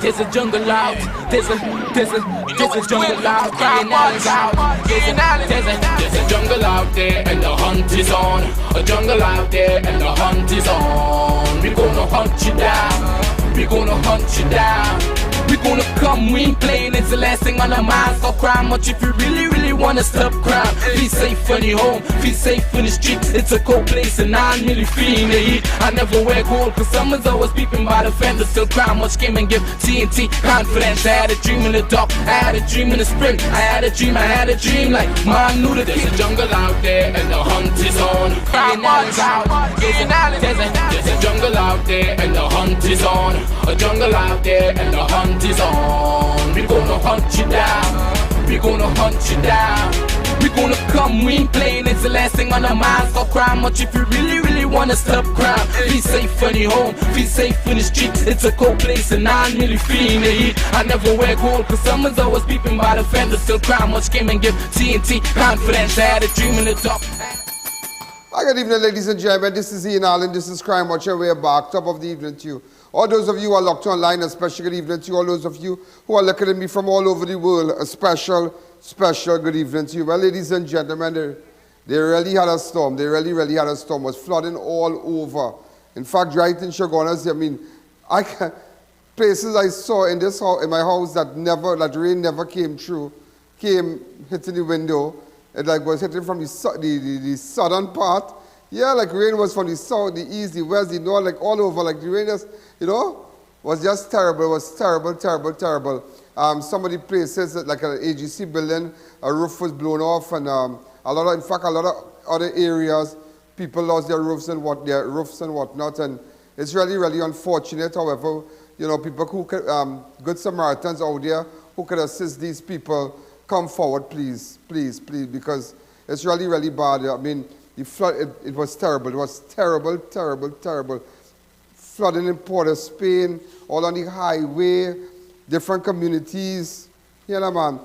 There's a jungle out. There's a jungle out. There's a jungle out there and the hunt is on. A jungle out there and the hunt is on. We gonna hunt you down. We gonna hunt you down. We gonna come, we ain't playing, it's the last thing on our minds. Stop crime much if you really wanna stop crime. Be safe when you're home, be safe in the streets. It's a cold place and I'm really feeling the heat. I never wear gold cause someone's always peeping by the fence. Still crime much came and give TNT confidence. I had a dream in the dark, I had a dream in the spring. I had a dream like mom knew that there's a jungle out there and the hunt is on. Crime is out, there's a jungle out there and the hunt is on. A jungle out there and the hunt is on. We gonna hunt you down. We gonna hunt you down. We gonna come, we ain't playing, it's the last thing on our minds. Stop crime much if you really wanna stop crime. Be safe when you're home, be safe in the streets. It's a cold place and I'm really feeling the heat. I never wear gold cause someone's always peeping by the fence. Still crime much came and give TNT confidence. I had a dream in the dark. Hi, good evening, ladies and gentlemen. This is Ian Alleyne. This is Crime Watch. We're back. Top of the evening to you. All those of you who are locked online, a special good evening to you. All those of you who are looking at me from all over the world, a special good evening to you. Well, ladies and gentlemen, they really had a storm. They really had a storm. It was flooding all over. In fact, right in Chaguanas, I mean, places I saw in this house, in my house that rain never came through, came hitting the window. It like was hitting from the southern part. Yeah, like rain was from the south, the east, the west, the north, like all over. Like the rain just, was just terrible. It was terrible. Some of the places, like an AGC building, a roof was blown off, and a lot of other areas, people lost their roofs and whatnot. And it's really unfortunate. However, people who could, good Samaritans out there who could assist these people, come forward, please, because it's really bad. I mean, the flood, it was terrible. It was terrible. Flooding in Port of Spain, all on the highway, different communities. Man.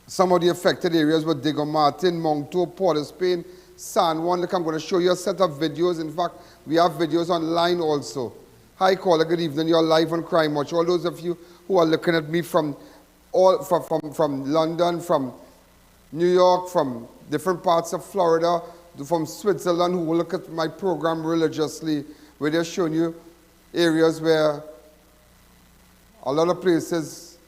Some of the affected areas were Diego Martin, Monto, Port of Spain, San Juan. Look, I'm going to show you a set of videos. In fact, we have videos online also. Hi, caller, good evening. You're live on Crime Watch. All those of you who are looking at me from London, from New York, from different parts of Florida, from Switzerland, who will look at my program religiously, where they're showing you areas where a lot of places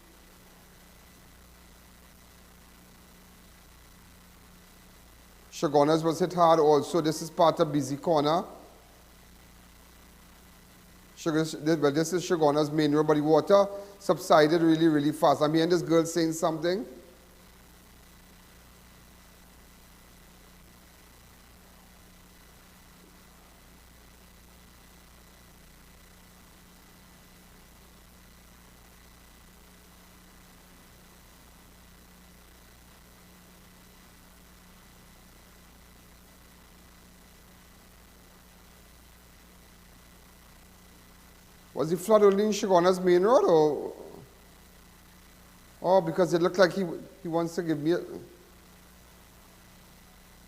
Chaguanas was hit hard also. This is part of Busy Corner. This is Chaguanas main road, but the water subsided really fast. I'm hearing this girl saying something. Was the flood only in Chaguanas main road, or? Oh, because it looked like he wants to give me a...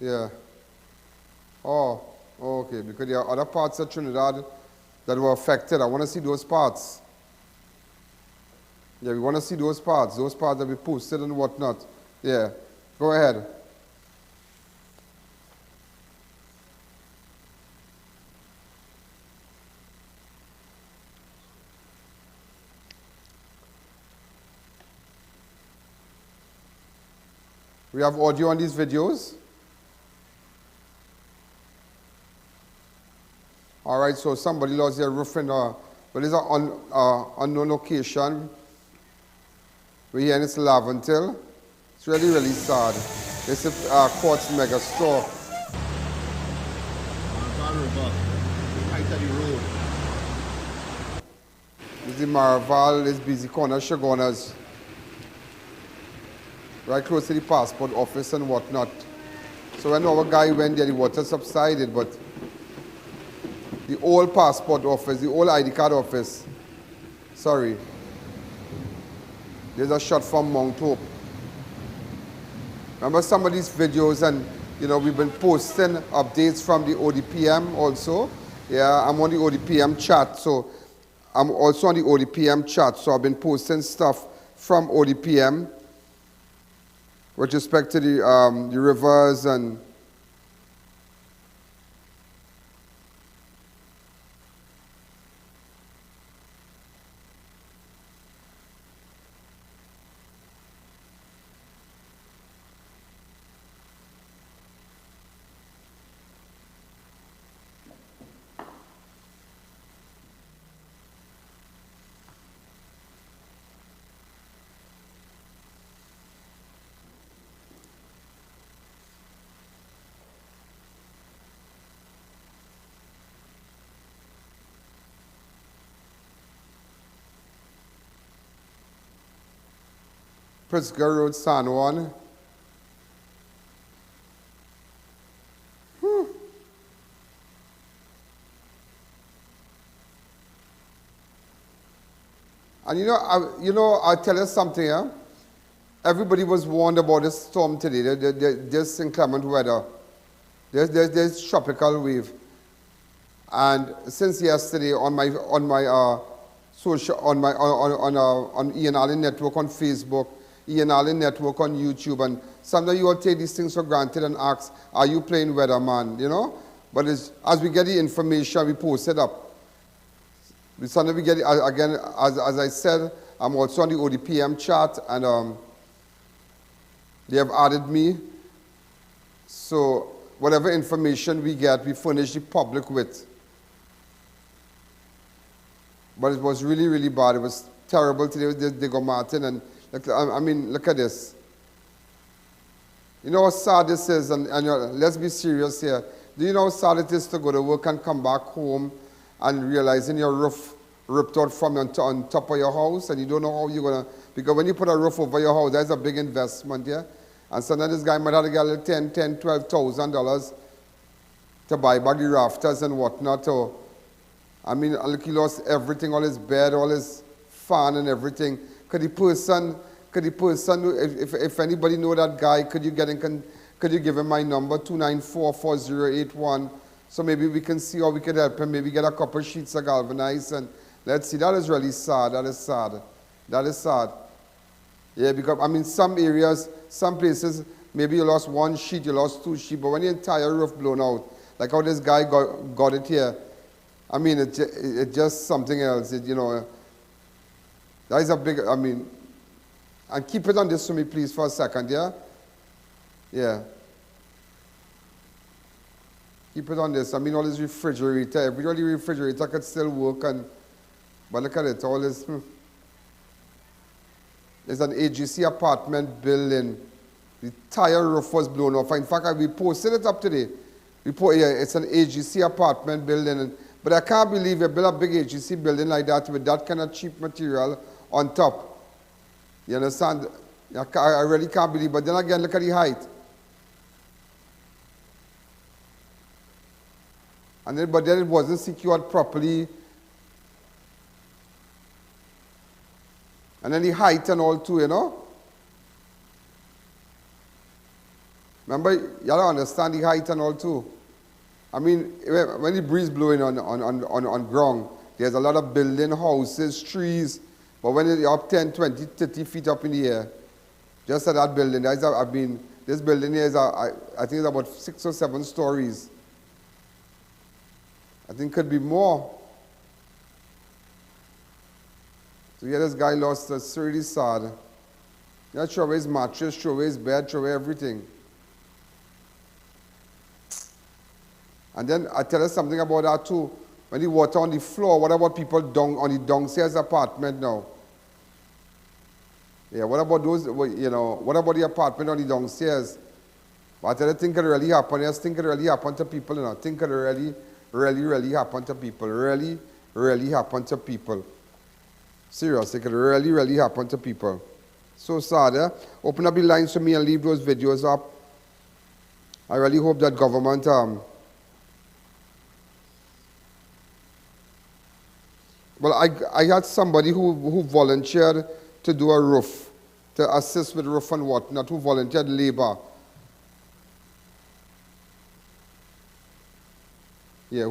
Yeah. Oh, okay, because there are other parts of Trinidad that were affected. I want to see those parts. Yeah, we want to see those parts that we posted and whatnot. Yeah, go ahead. We have audio on these videos. All right, so somebody lost their roof in it's an unknown location. We're here in Laventil. It's really sad. This is Quartz Mega Store. This is the Maraval, this Busy Corner, Chaguanas. Right close to the passport office and whatnot. So when our guy went there, the water subsided, but the old passport office, the old ID card office, sorry. There's a shot from Mount Hope. Remember some of these videos, and we've been posting updates from the ODPM also. Yeah, I'm on the ODPM chat, so I'm also on the ODPM chat, so I've been posting stuff from ODPM with respect to the rivers and Pritzker Road, San Juan. And I'll tell you something, yeah? Everybody was warned about this storm today, this inclement weather. There's tropical wave. And since yesterday on my social on Ian Alleyne network on Facebook, Ian Alleyne network on YouTube, and sometimes you all take these things for granted and ask, are you playing weatherman, you know? But as we get the information, we post it up. Sometimes we get it, again, as I said, I'm also on the ODPM chat, and they have added me. So whatever information we get, we furnish the public with. But it was really, really bad. It was terrible today with Diego Martin. And I mean, look at this. You know how sad this is? And let's be serious here. Do you know how sad it is to go to work and come back home and realizing your roof ripped out from on top of your house, and you don't know how you're going to, because when you put a roof over your house, that's a big investment, yeah? And so now this guy might have to get a little $12,000 to buy back the rafters and whatnot. Or, I mean, look, he lost everything, all his bed, all his fan and everything. Could the person, if anybody know that guy, could you give him my number, 294-4081, so maybe we can see how we can help him, maybe get a couple sheets of galvanized, and let's see. That is really sad. That is sad. That is sad. Yeah, because, I mean, some areas, some places, maybe you lost one sheet, you lost two sheets, but when the entire roof blown out, like how this guy got it here, I mean, it's just something else, you know. That is a big, I mean, and keep it on this for me, please, for a second, yeah? Yeah. Keep it on this. I mean, all this refrigerator, everybody refrigerator could still work, but look at it, all this. There's an AGC apartment building. The entire roof was blown off. In fact, we posted it up today. It's an AGC apartment building. But I can't believe you build a big AGC building like that with that kind of cheap material on top. You understand? I really can't believe. But then again, look at the height. But then it wasn't secured properly. And then the height and all too, you know. Remember, you gotta understand the height and all too. I mean, when the breeze blowing on ground, there's a lot of building, houses, trees. But when you're up 10, 20, 30 feet up in the air, just at that building, this building here is, I think it's about 6 or 7 stories. I think it could be more. So yeah, this guy lost, it's really sad. Yeah, throw away his mattress, throw away his bed, throw away everything. And then I tell you something about that too. When the water on the floor, what about people on the downstairs apartment now? Yeah, what about those, you know, what about the apartment on the downstairs? But I tell you, think it really happened. Yes, think it really happened to people, you know. Think it really, really, really happened to people. Really, really happened to people. Seriously, it could really, really happen to people. So sad, eh? Open up the lines for me and leave those videos up. I really hope that government, well, I had somebody who volunteered to do a roof, to assist with roof and whatnot, who volunteered labor. Yeah,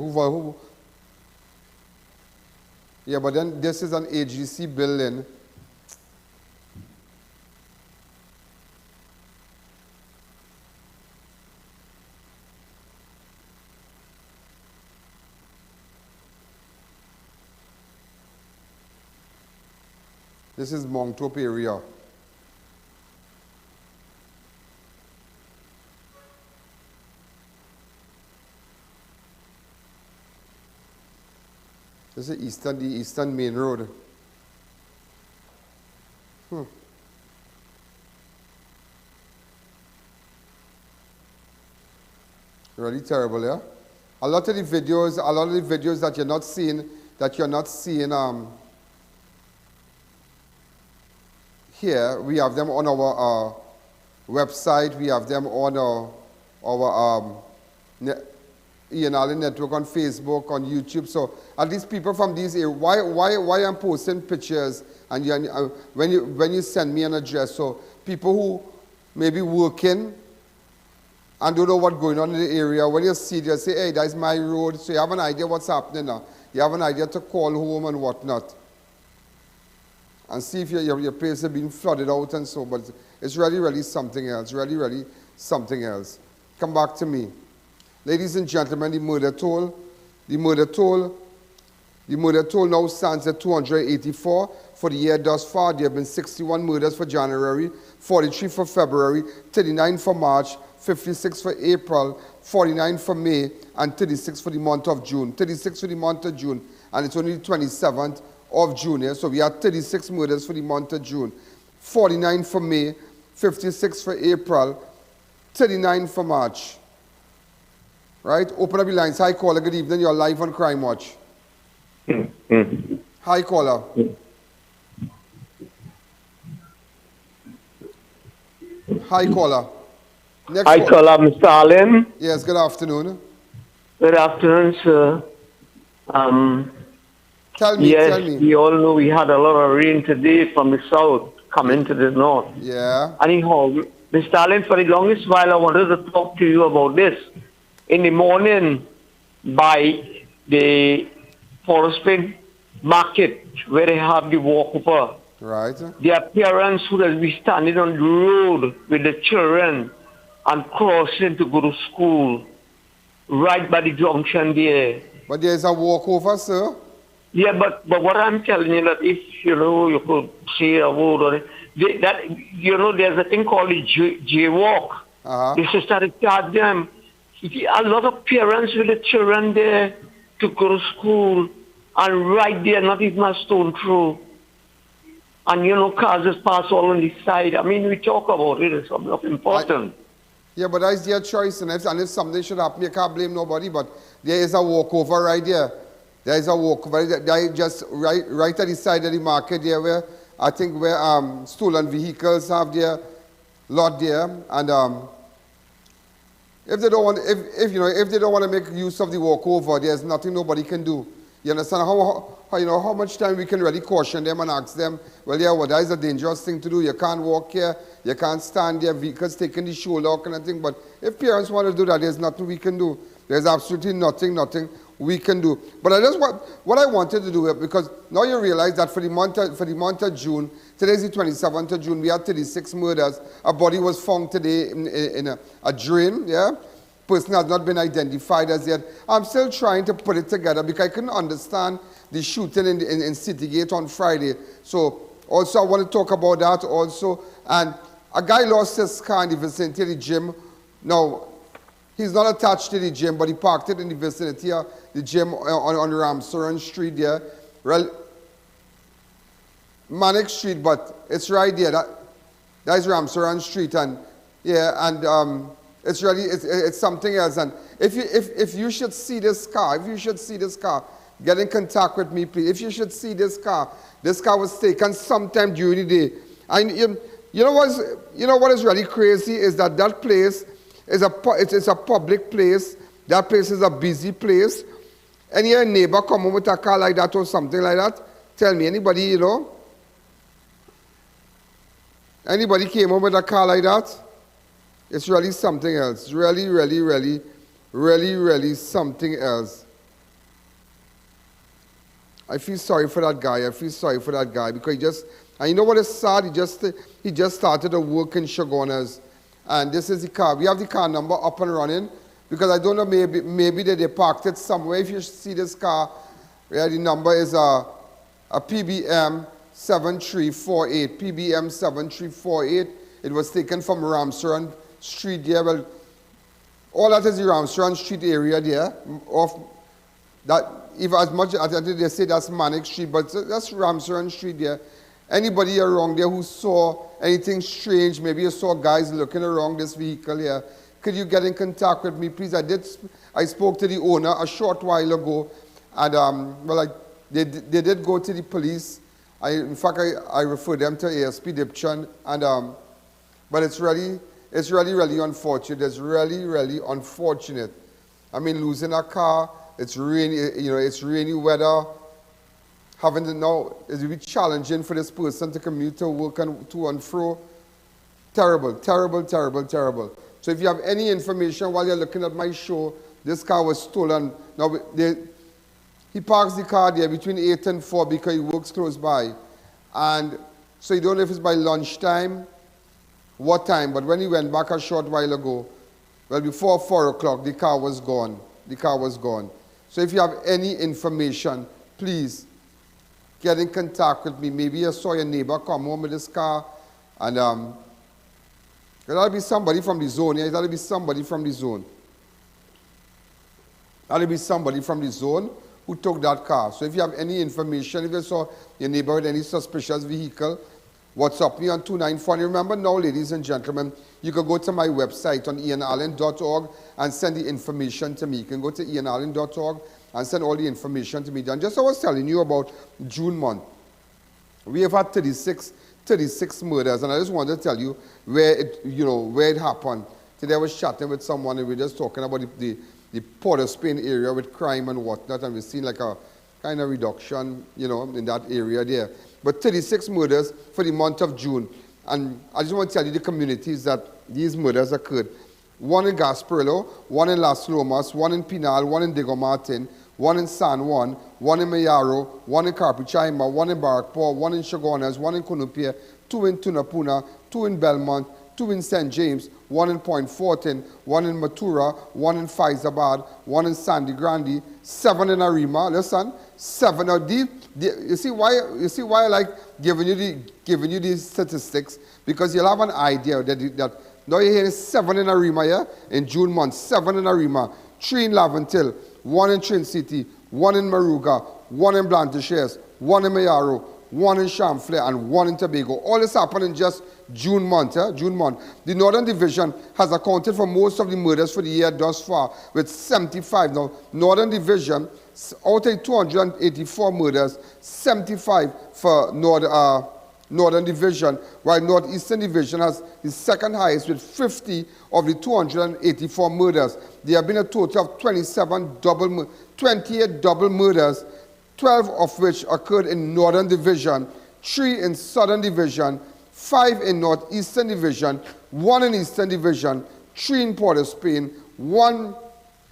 Yeah, but then this is an AGC building. This is Monctop area. This is the eastern main road. Really terrible, yeah? A lot of the videos that you're not seeing here, we have them on our website, we have them on our Alleyne network on Facebook, on YouTube. So at least people from these areas, why I'm posting pictures and when you send me an address, so people who may be working and don't know what's going on in the area, when you see it, you say, hey, that's my road, so you have an idea what's happening now. You have an idea to call home and whatnot. And see if your place is being flooded out and so, but it's really, really something else, really, really something else. Come back to me. Ladies and gentlemen, the murder toll now stands at 284 for the year thus far. There have been 61 murders for January, 43 for February, 39 for March, 56 for April, 49 for May, and 36 for the month of June. 36 for the month of June, and it's only the 27th of June. Yeah? So we had 36 murders for the month of June, 49 for May, 56 for April, 39 for March. Right? Open up your lines. Hi, caller. Good evening. You're live on Crime Watch. Hi, caller. Hi, caller. Next Hi, caller, Mr. Alleyne. Yes, good afternoon. Good afternoon, sir. Tell me. We all know we had a lot of rain today from the south coming to the north. Yeah. Anyhow, Mr. Alleyne, for the longest while, I wanted to talk to you about this. In the morning, by the Forest market, where they have the walkover, right. their parents who will be standing on the road with the children and crossing to go to school, right by the junction there. But there's a walkover, sir. Yeah, but what I'm telling you, that if, you could say a word on it, there's a thing called the jaywalk. The sister charge them. A lot of parents with the children there to go to school, and right there, not even a stone throw. And, cars just pass all on the side. I mean, we talk about it, it's something important. Yeah, but that's their choice, and if something should happen, you can't blame nobody, but there is a walkover right there. There is a walkover, there just right at the side of the market there, where stolen vehicles have their lot there, and if they don't want, if they don't want to make use of the walkover, there's nothing nobody can do. You understand how much time we can really caution them and ask them, well, yeah, that is a dangerous thing to do. You can't walk here, you can't stand there, vehicles taking the shoulder kind of thing. But if parents want to do that, there's nothing we can do. There's absolutely nothing we can do. But what I wanted to do, because now you realize that for the month of June, today's the 27th of June, we had 36 murders. A body was found today in a drain, yeah? Person has not been identified as yet. I'm still trying to put it together because I couldn't understand the shooting in Citygate on Friday. So also I want to talk about that also. And a guy lost his car in the vicinity of the gym. Now, he's not attached to the gym, but he parked it in the vicinity of the gym on Ramsaran Street there. Manic Street, but it's right there. That is Ramsaran Street, and yeah, and it's really it's something else. And if you should see this car, get in contact with me, please. If you should see this car was taken sometime during the day. And you know what is really crazy is that place is a public place. That place is a busy place. Any neighbor come home with a car like that or something like that? Tell me, anybody, anybody came home with a car like that? It's really something else. Really something else. I feel sorry for that guy. I feel sorry for that guy because and you know what is sad? He just started to work in Chaguanas. And this is the car. We have the car number up and running because I don't know, maybe they parked it somewhere. If you see this car, where the number is a PBM 7348. PBM 7348. It was taken from Ramsaran Street there. Well, all that is the Ramsaran Street area there. If as much as they say that's Manic Street, but that's Ramsaran Street there. Anybody around there who saw anything strange, maybe you saw guys looking around this vehicle here, could you get in contact with me, please? I spoke to the owner a short while ago, and they did go to the police. In fact, I referred them to ASP Dipchon, and but it's really unfortunate. It's really unfortunate. I mean, losing a car. It's rainy weather. Having to know, it will be challenging for this person to commute to work and to and fro. Terrible, terrible, terrible, terrible. So if you have any information while you're looking at my show, this car was stolen. Now, he parks the car there between 8 and 4 because he works close by. And so you don't know if it's by lunchtime, what time, but when he went back a short while ago, well, before 4 o'clock, the car was gone. The car was gone. So if you have any information, please get in contact with me. Maybe you saw your neighbor come home with this car, and that'll be somebody from the zone. Yeah, that'll be somebody from the zone. That'll be somebody from the zone who took that car. So if you have any information, if you saw your neighbor with any suspicious vehicle, WhatsApp me on 294. Remember now, ladies and gentlemen, you can go to my website on ianallen.org and send the information to me. You can go to ianallen.org and send all the information to me. And just I was telling you about June month. We have had 36 murders, and I just wanted to tell you where it happened. Today I was chatting with someone, and we were just talking about the Port of Spain area with crime and whatnot, and we've seen like a kind of reduction, in that area there. But 36 murders for the month of June. And I just want to tell you the communities that these murders occurred. One in Gasparillo, one in Las Lomas, one in Pinal, one in Diego Martin, one in San Juan, one in Mayaro, one in Carpichaima, one in Barakpur, one in Chaguanas, one in Kunupia, 2 in Tunapuna, 2 in Belmont, 2 in St. James, 1 in Point Fortin, 1 in Matura, 1 in Faizabad, 1 in Sandy Grande, 7 in Arima. Listen, 7 of these. You see why I like giving you these statistics, because you'll have an idea that now you're hearing 7 in Arima, yeah? In June month, 7 in Arima, 3 in Laventil, 1 in Trin City, 1 in Maruga, 1 in Blantyre, 1 in Mayaro, 1 in Champs Fleur, and 1 in Tobago. All this happened in just June month. June month. The Northern Division has accounted for most of the murders for the year thus far, with 75. Now, Northern Division, out of 284 murders, 75 for Northern Division, while Northeastern Division has the second highest with 50 of the 284 murders. There have been a total of 28 double murders, 12 of which occurred in Northern Division, 3 in Southern Division, 5 in Northeastern Division, 1 in Eastern Division, 3 in Port of Spain, 1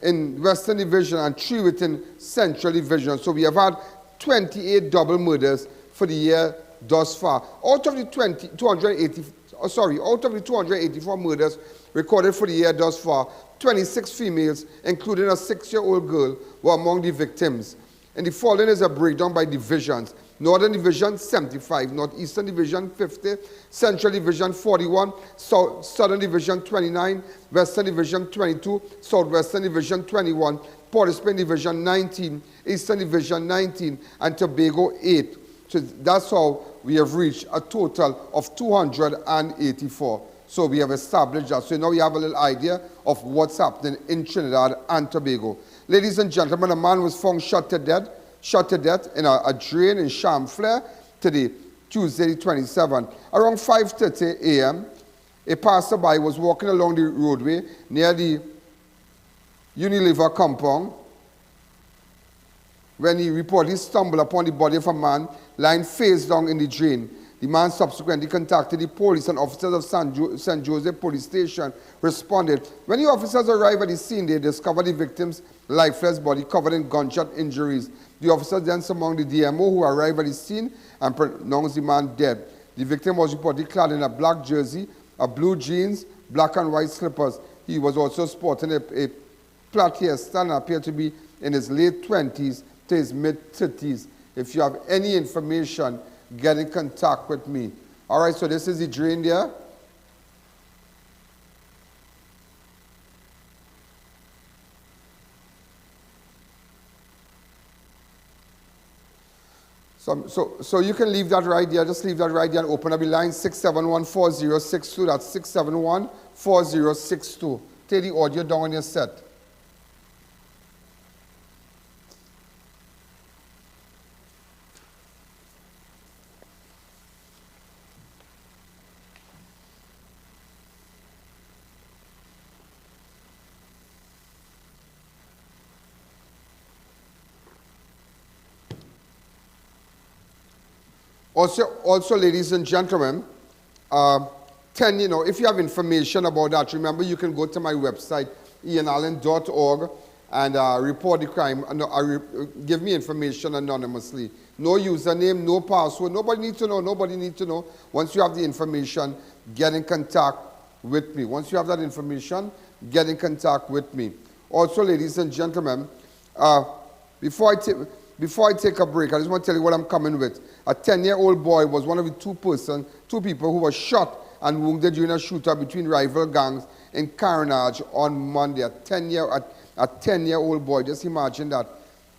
in Western Division, and 3 within Central Division. So we have had 28 double murders for the year thus far. Out of the 284 murders recorded for the year thus far, 26 females, including a 6-year-old girl, were among the victims. And the following is a breakdown by divisions. Northern Division, 75. Northeastern Division, 50. Central Division, 41. Southern Division, 29. Western Division, 22. Southwestern Division, 21. Port of Spain Division, 19. Eastern Division, 19. And Tobago, 8. So that's how we have reached a total of 284. So we have established that. So now we have a little idea of what's happening in Trinidad and Tobago. Ladies and gentlemen, a man was found shot to death in a drain in Champs Fleur today, Tuesday the 27th. Around 5:30 a.m., a passerby was walking along the roadway near the Unilever compound when he reportedly stumbled upon the body of a man lying face down in the drain. The man subsequently contacted the police, and officers of St. Joseph Police Station responded. When the officers arrived at the scene, they discovered the victim's lifeless body covered in gunshot injuries. The officers then summoned the D.M.O, who arrived at the scene and pronounced the man dead. The victim was reportedly clad in a black jersey, a blue jeans, black and white slippers. He was also sporting a plait hairstyle and appeared to be in his late 20s to his mid-30s. If you have any information, get in contact with me. All right, so this is the drain there. So you can leave that right there. Just leave that right there and open up the line 671-4062. That's 671-4062. Take the audio down on your set. Also, ladies and gentlemen, if you have information about that, remember you can go to my website, ianallen.org, and report the crime. Give me information anonymously. No username, no password. Nobody needs to know. Nobody needs to know. Once you have the information, get in contact with me. Once you have that information, get in contact with me. Also, ladies and gentlemen, before I take a break, I just want to tell you what I'm coming with. A 10-year-old boy was one of the two people who were shot and wounded during a shootout between rival gangs in Carnage on Monday. A 10-year-old boy, just imagine that.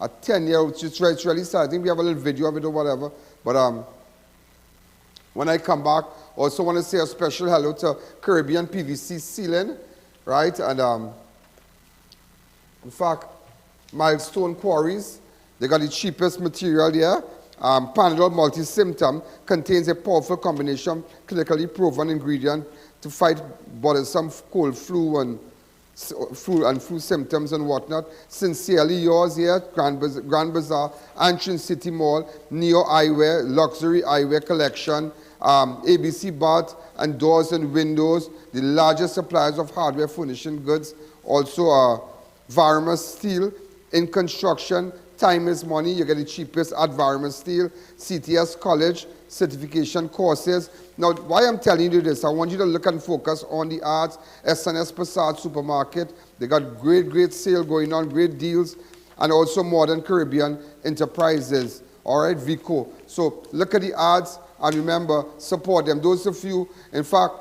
A 10-year-old, it's really sad. I think we have a little video of it or whatever. But when I come back, I also want to say a special hello to Caribbean PVC Sealing, right? And in fact, Milestone Quarries, they got the cheapest material there. Panadol Multi-Symptom contains a powerful combination, clinically proven ingredient to fight bothersome cold, flu and flu symptoms and whatnot. Sincerely yours here, Grand Bazaar, Antrim City Mall, Neo Eyewear, Luxury Eyewear Collection, ABC Bath and Doors and Windows, the largest suppliers of hardware furnishing goods. Also, Varma Steel in construction. Time is money. You get the cheapest at Varma Steel. CTS College certification courses. Now, why I'm telling you this, I want you to look and focus on the ads. SNS Passat Supermarket. They got great sale going on, great deals, and also Modern Caribbean Enterprises. All right, Vico. So look at the ads and remember, support them. Those of you, in fact,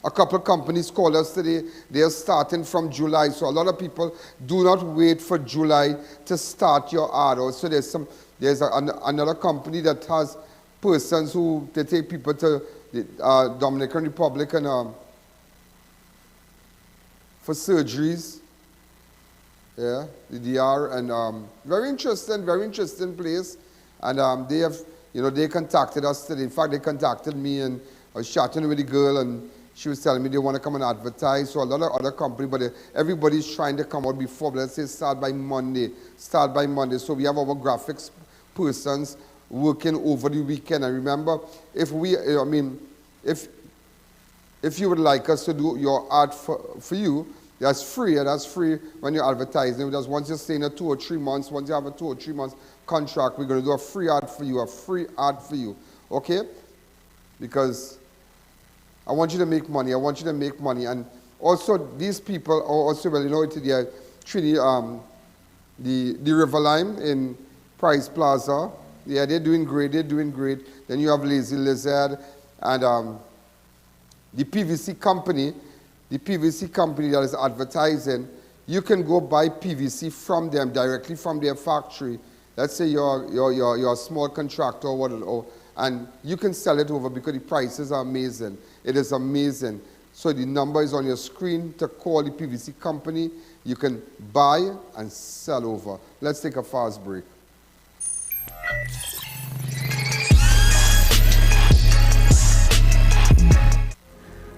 a couple of companies called us today. They are starting from July. So a lot of people do not wait for July to start your ad. Also, there's another company that has persons who they take people to the Dominican Republic and for surgeries. Yeah, the DR, and very interesting place. And they have, they contacted us today. In fact, they contacted me, and I was chatting with the girl, and she was telling me they want to come and advertise. So a lot of other companies, but everybody's trying to come out before, but let's say start by Monday. So we have our graphics persons working over the weekend. And remember, if you would like us to do your ad for you, that's free. And that's free when you're advertising. Because once you're staying 2 or 3 months, once you have a 2 or 3 months contract, we're going to do a free ad for you. Okay? Because I want you to make money. And also, these people are also, the Riverline in Price Plaza. Yeah, they're doing great. Then you have Lazy Lizard and the PVC company that is advertising. You can go buy PVC from them, directly from their factory. Let's say you're a small contractor or whatever, and you can sell it over because the prices are amazing. It is amazing. So the number is on your screen to call the PVC company. You can buy and sell over. Let's take a fast break.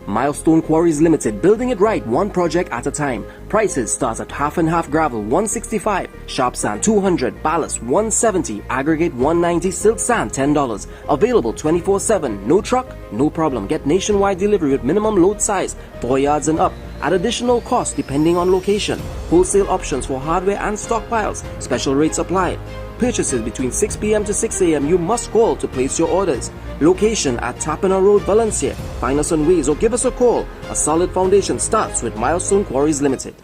Milestone Quarries Limited, building it right, one project at a time. Prices start at half and half gravel $165, sharp sand $200, ballast $170, aggregate $190, silk sand $10. Available 24/7. No truck, no problem. Get nationwide delivery with minimum load size 4 yards and up at additional cost depending on location. Wholesale options for hardware and stockpiles. Special rates applied. Purchases between 6 p.m. to 6 a.m. You must call to place your orders. Location at Tapena Road, Valencia. Find us on Waze or give us a call. A solid foundation starts with Milestone Quarries Limited.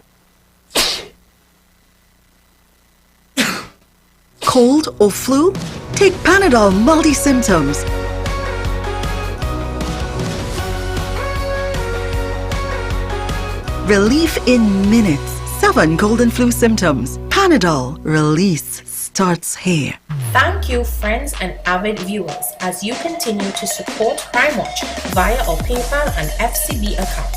Cold or flu? Take Panadol multi-symptoms. Relief in minutes. 7 cold and flu symptoms. Panadol. Release starts here. Thank you, friends and avid viewers, as you continue to support Crime Watch via our PayPal and FCB account.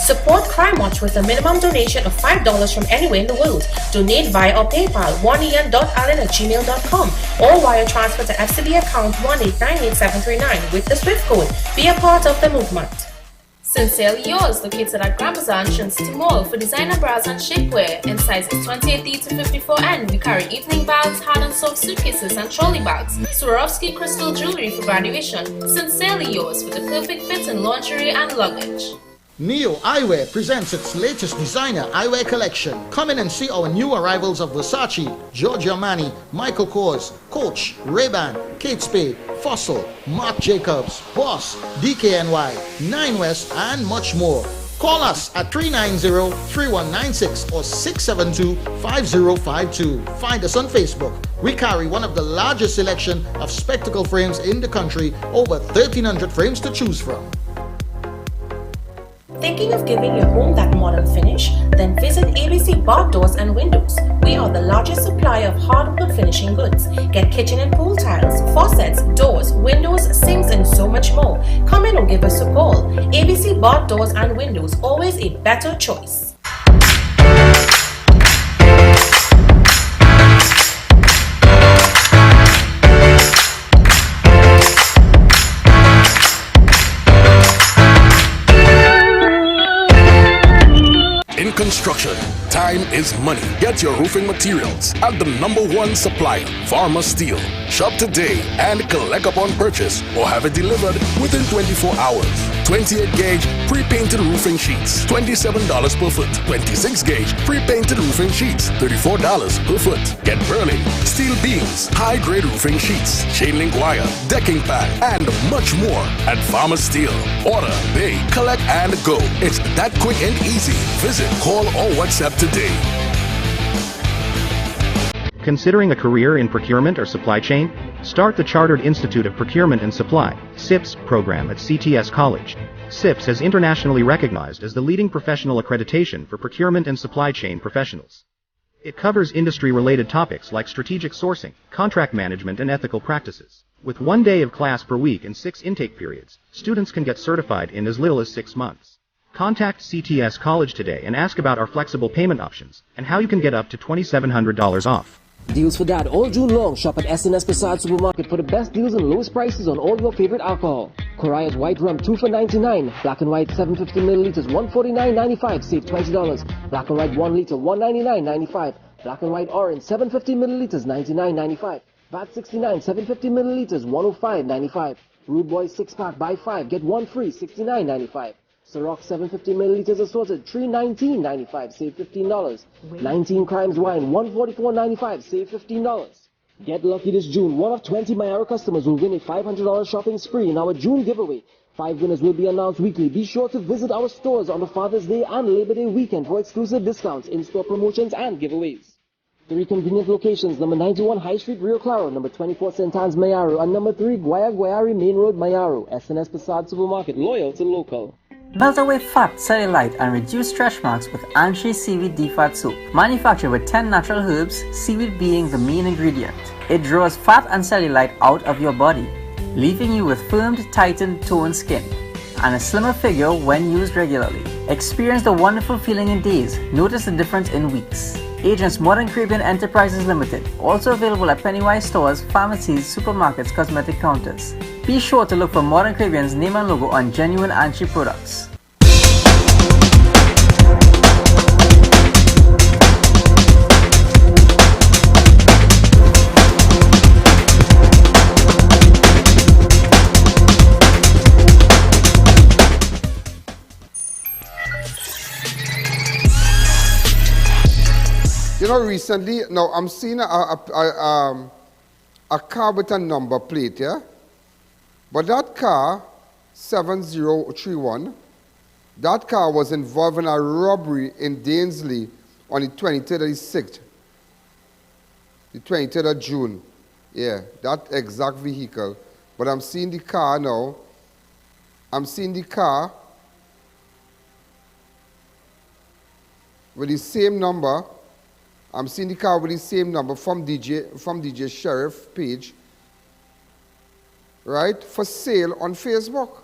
Support Crime Watch with a minimum donation of $5 from anywhere in the world. Donate via our PayPal 1ian.allen@gmail.com or wire transfer to FCB account 1898739 with the SWIFT code. Be a part of the movement. Sincerely yours, located at Grand Bazaar entrance to Mall for designer bras and shapewear in sizes 28D to 54N. We carry evening bags, hard and soft suitcases, and trolley bags. Swarovski crystal jewelry for graduation. Sincerely yours for the perfect fit in lingerie and luggage. Neo Eyewear presents its latest designer eyewear collection. Come in and see our new arrivals of Versace, Giorgio Armani, Michael Kors, Coach, Ray-Ban, Kate Spade, Fossil, Marc Jacobs, Boss, DKNY, Nine West, and much more. Call us at 390-3196 or 672-5052. Find us on Facebook. We carry one of the largest selection of spectacle frames in the country, over 1,300 frames to choose from. Thinking of giving your home that modern finish? Then visit ABC Bar Doors and Windows. We are the largest supplier of hardwood finishing goods. Get kitchen and pool tiles, faucets, doors, windows, sinks, and so much more. Come in or give us a call. ABC Bar Doors and Windows, always a better choice. Construction. Time is money. Get your roofing materials at the #1 supplier, Farmer Steel. Shop today and collect upon purchase or have it delivered within 24 hours. 28 gauge pre-painted roofing sheets, $27 per foot. 26 gauge pre-painted roofing sheets, $34 per foot. Get Berlin, steel beams, high-grade roofing sheets, chain link wire, decking pad, and much more at Farmer Steel. Order, pay, collect, and go. It's that quick and easy. Visit, call, or WhatsApp today. Considering a career in procurement or supply chain? Start the Chartered Institute of Procurement and Supply (CIPS) program at CTS College. CIPS is internationally recognized as the leading professional accreditation for procurement and supply chain professionals. It covers industry-related topics like strategic sourcing, contract management, and ethical practices. With 1 day of class per week and 6 intake periods, students can get certified in as little as 6 months. Contact CTS College today and ask about our flexible payment options and how you can get up to $2,700 off. Deals for Dad all June long. Shop at S&S Passade Supermarket for the best deals and lowest prices on all your favorite alcohol. Korea's White Rum 2 for $99. Black and White 750 milliliters $149.95. Save $20. Black and White 1 liter $199.95. Black and White Orange 750 milliliters $99.95. VAT 69 750 milliliters $105.95. Rude Boy 6-pack buy 5 get 1 free $69.95. Ciroc 750 milliliters assorted $319.95, save $15. 19 Crimes Wine $144.95, save $15. Get lucky this June. One of 20 Mayaro customers will win a $500 shopping spree in our June giveaway. 5 winners will be announced weekly. Be sure to visit our stores on the Father's Day and Labor Day weekend for exclusive discounts, in-store promotions, and giveaways. 3 convenient locations: number 91 High Street, Rio Claro, number 24 St. Anne's, Mayaro, and number 3 Guayari Main Road, Mayaro. S&S Passade Supermarket, loyal to local. Melt away fat, cellulite, and reduce stretch marks with Anshi Seaweed Defat Soap. Manufactured with 10 natural herbs, seaweed being the main ingredient. It draws fat and cellulite out of your body, leaving you with firmed, tightened, toned skin and a slimmer figure when used regularly. Experience the wonderful feeling in days. Notice the difference in weeks. Agents Modern Caribbean Enterprises Limited. Also available at Pennywise stores, pharmacies, supermarkets, cosmetic counters. Be sure to look for Modern Caribbean's name and logo on genuine Anchi products. You know, recently, now I'm seeing a car with a number plate, yeah? But that car, 7031, that car was involved in a robbery in Dainsley on the 23rd of the 6th. The 23rd of June. Yeah, that exact vehicle. But I'm seeing the car now. I'm seeing the car with the same number. I'm seeing the car with the same number from DJ Sheriff page, right? For sale on Facebook.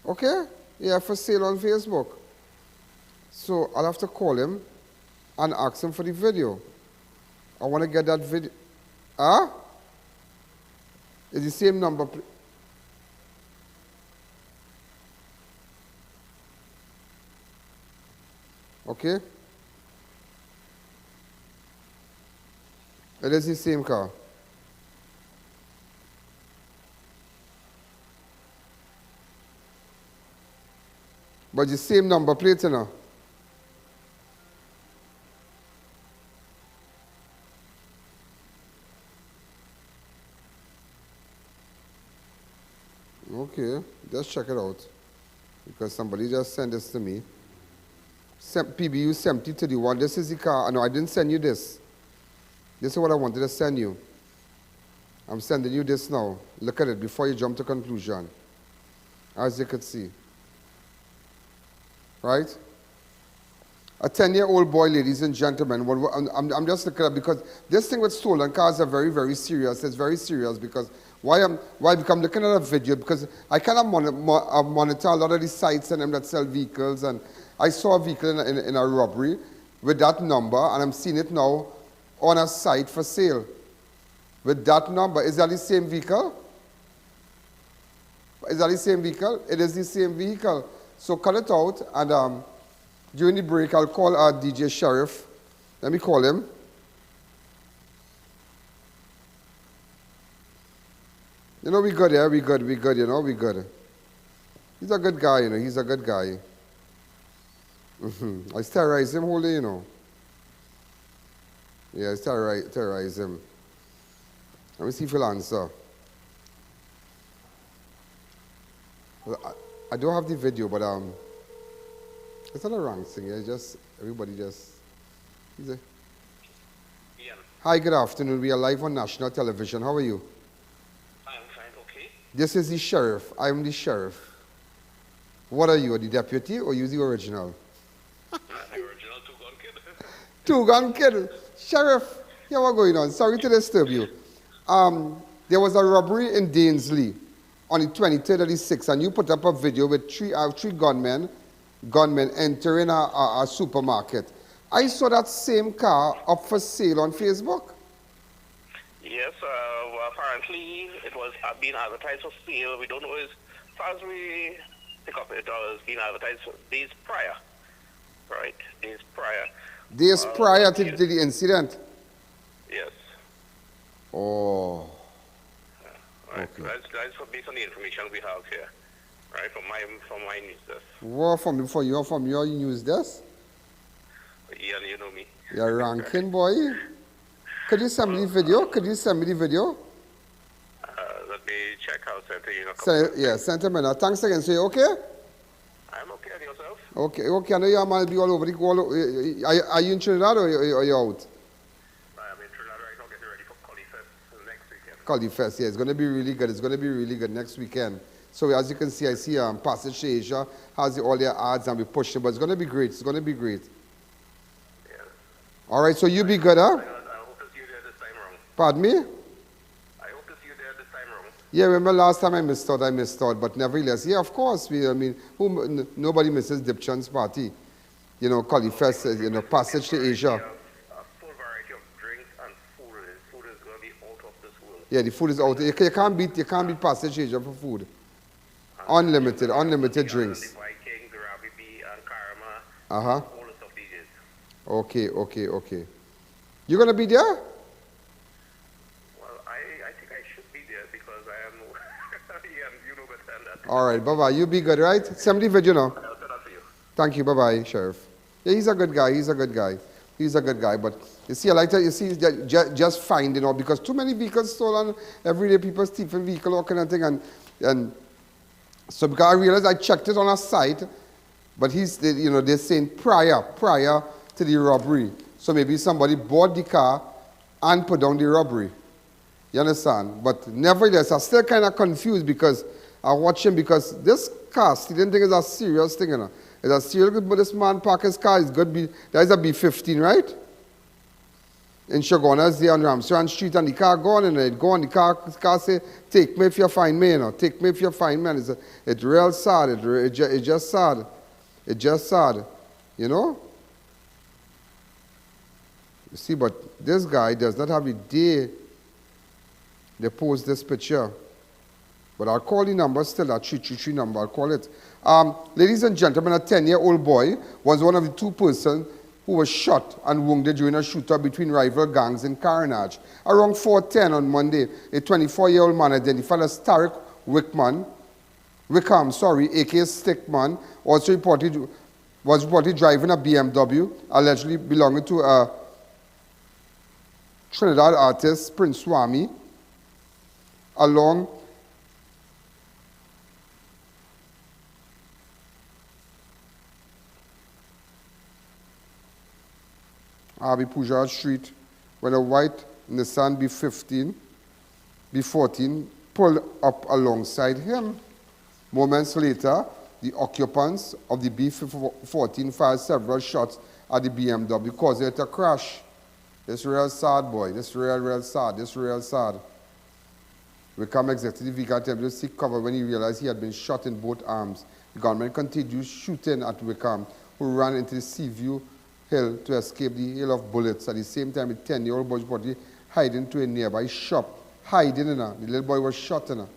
Okay? Yeah, for sale on Facebook. So I'll have to call him and ask him for the video. I want to get that video. Huh? It's the same number. Okay? It is the same car. But the same number plate, you know. Okay, just check it out. Because somebody just sent this to me. PBU 7031. This is the car. No, I didn't send you this. This is what I wanted to send you. I'm sending you this now. Look at it before you jump to conclusion. As you can see. Right? A 10-year-old boy, ladies and gentlemen. I'm just looking at it because this thing with stolen cars are very, very serious. It's very serious because why I'm looking at a video because I kind of monitor a lot of these sites and them that sell vehicles, and I saw a vehicle in a robbery with that number, and I'm seeing it now on a site for sale with that number. Is that the same vehicle? Is that the same vehicle? It is the same vehicle. So cut it out, and during the break, I'll call our DJ Sheriff. Let me call him. You know, we good, yeah? We good, you know, we good. He's a good guy, you know, he's a good guy. I terrorize him whole day, you know. Yeah, terrorize him. Let me see if he'll answer. I don't have the video, but it's not a wrong thing. Yeah, just everybody just. Hi, good afternoon. We are live on national television. How are you? I'm fine. Okay. This is the sheriff. I'm the sheriff. What are you? The deputy or you the original? I'm the original two-gun kid. Two-gun kid. Sheriff, yeah, what's going on? Sorry to disturb you. There was a robbery in Dainsley on the 23rd of the 6th, and you put up a video with three gunmen entering a supermarket. I saw that same car up for sale on Facebook. Yes, apparently it was being advertised for sale. We don't know as far as we pick up it was being advertised for days prior. Right, days prior. Days prior to the incident? Yes. Oh. Right. Okay. That's based on the information we have here. Right, from my news desk. What, from your news desk? Yeah, you know me. You're ranking, boy. Could you send me the video? Let me check out. Send a minute. Thanks again. So you okay? I'm okay. And yourself? Okay. I know your man will be all over the. Are you in Trinidad or are you out? I'm in Trinidad right now, getting ready for Collie Fest next weekend. Collie Fest, yeah, it's going to be really good. It's going to be really good next weekend. So as you can see, I see Passage to Asia has all their ads and we push them, but it's going to be great. It's going to be great. Yeah. All right, so you be good, huh? I hope to see you there this time around. Pardon me? I hope to see you there this time around. Yeah, remember last time I missed out, but nevertheless, yeah, of course. Nobody misses Dipchon's party. You know, Collie Fest, Passage to Asia. A full variety of drinks and food. Food is going to be out of this world. Yeah, the food is out. You can't beat Passage Asia for food. Unlimited drinks. Uh-huh. Okay. You gonna be there? Well, I think I should be there because I am you know better than that. All right, bye-bye. You be good, right? Send me the video now. I'll set up for you. Thank you, bye-bye, Sheriff. Yeah, he's a good guy, but you see, I like to, just find, because too many vehicles stolen, every day people stealing vehicle, all kind of thing, and so because I realized I checked it on a site, but they're saying prior to the robbery. So maybe somebody bought the car and put down the robbery. You understand? But nevertheless, I'm still kind of confused because I watch him because this car stealing thing is a serious thing, It's a serious, but this man park his car is good. That is a B15, right? In Chaguanas, there on Ramsey Street, and the car gone, and it go on, the car say, take me if you find me, Take me if you find me. And it's real sad. It's just sad. It's just sad, You see, but this guy does not have the day they post this picture. But I'll call the number still, that 333 number, I'll call it. Ladies and gentlemen, a 10-year-old boy was one of the two persons who was shot and wounded during a shootout between rival gangs in Carnage. Around 4:10 on Monday, a 24-year-old man identified as Tariq Wickham, aka Stickman, was reported driving a BMW, allegedly belonging to a Trinidad artist, Prince Swami, along Abi Pujar Street when a white Nissan B14 pulled up alongside him. Moments later, the occupants of the B14 fired several shots at the BMW, causing it to crash. This real sad, boy. This real sad. Wickham exited the vehicle attempted to seek cover when he realized he had been shot in both arms. The gunman continued shooting at Wickham, who ran into the Seaview Hill to escape the hail of bullets. At the same time, a 10-year-old boy was reportedly hiding to a nearby shop. Hiding in her. The little boy was shot in her.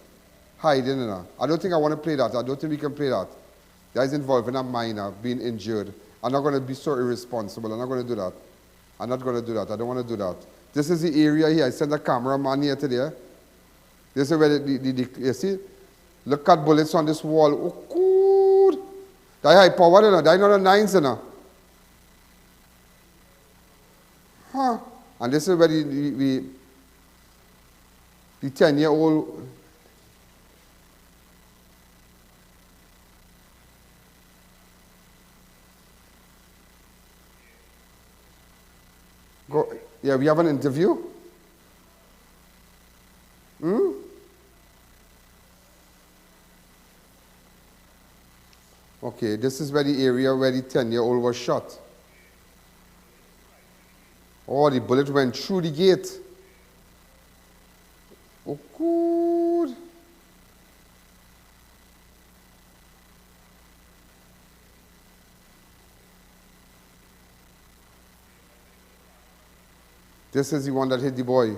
Hiding in her. I don't think I want to play that. I don't think we can play that. That is involving a minor being injured. I'm not going to be so irresponsible. I'm not going to do that. I don't want to do that. This is the area here. I sent a cameraman here today. This is where you see? Look at bullets on this wall. Oh, good. That high power, you know. That not a nines, you know. Huh. And this is where the 10-year-old go. Yeah, we have an interview. Okay, this is where the area where the 10-year-old was shot. Oh, the bullet went through the gate. Oh, good. This is the one that hit the boy.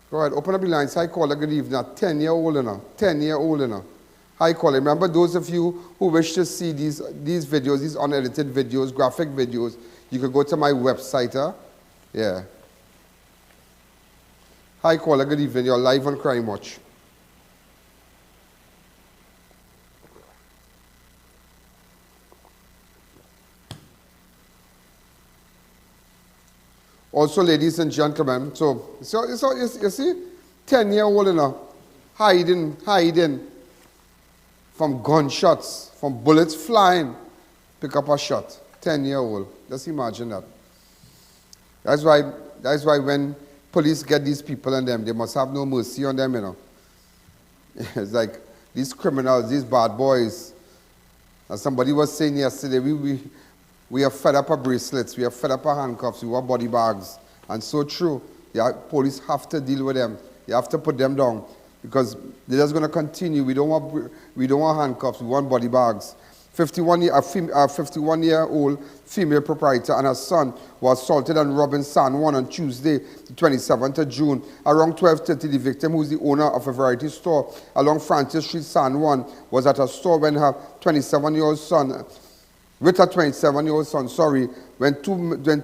Go ahead, open up the lines. Hi, caller, good evening. 10-year-old, 10-year-old. Hi, caller. Remember, those of you who wish to see these videos, these unedited videos, graphic videos, you can go to my website. Yeah. Hi, caller, good evening. You're live on Crime Watch. Also, ladies and gentlemen, so you see, 10-year-old, hiding from gunshots, from bullets flying, pick up a shot. 10-year-old. Just imagine that. That's why when police get these people on them, they must have no mercy on them, you know. It's like these criminals, these bad boys. As somebody was saying yesterday, we are fed up of bracelets, we are fed up of handcuffs, we want body bags. And so true. Yeah, police have to deal with them. You have to put them down because they're just going to continue. We don't want handcuffs, we want body bags. A 51-year-old female proprietor and her son was assaulted and robbed in San Juan on Tuesday, the 27th of June. Around 12:30, the victim, who is the owner of a variety store along Francis Street, San Juan, was at her store when her 27-year-old son, when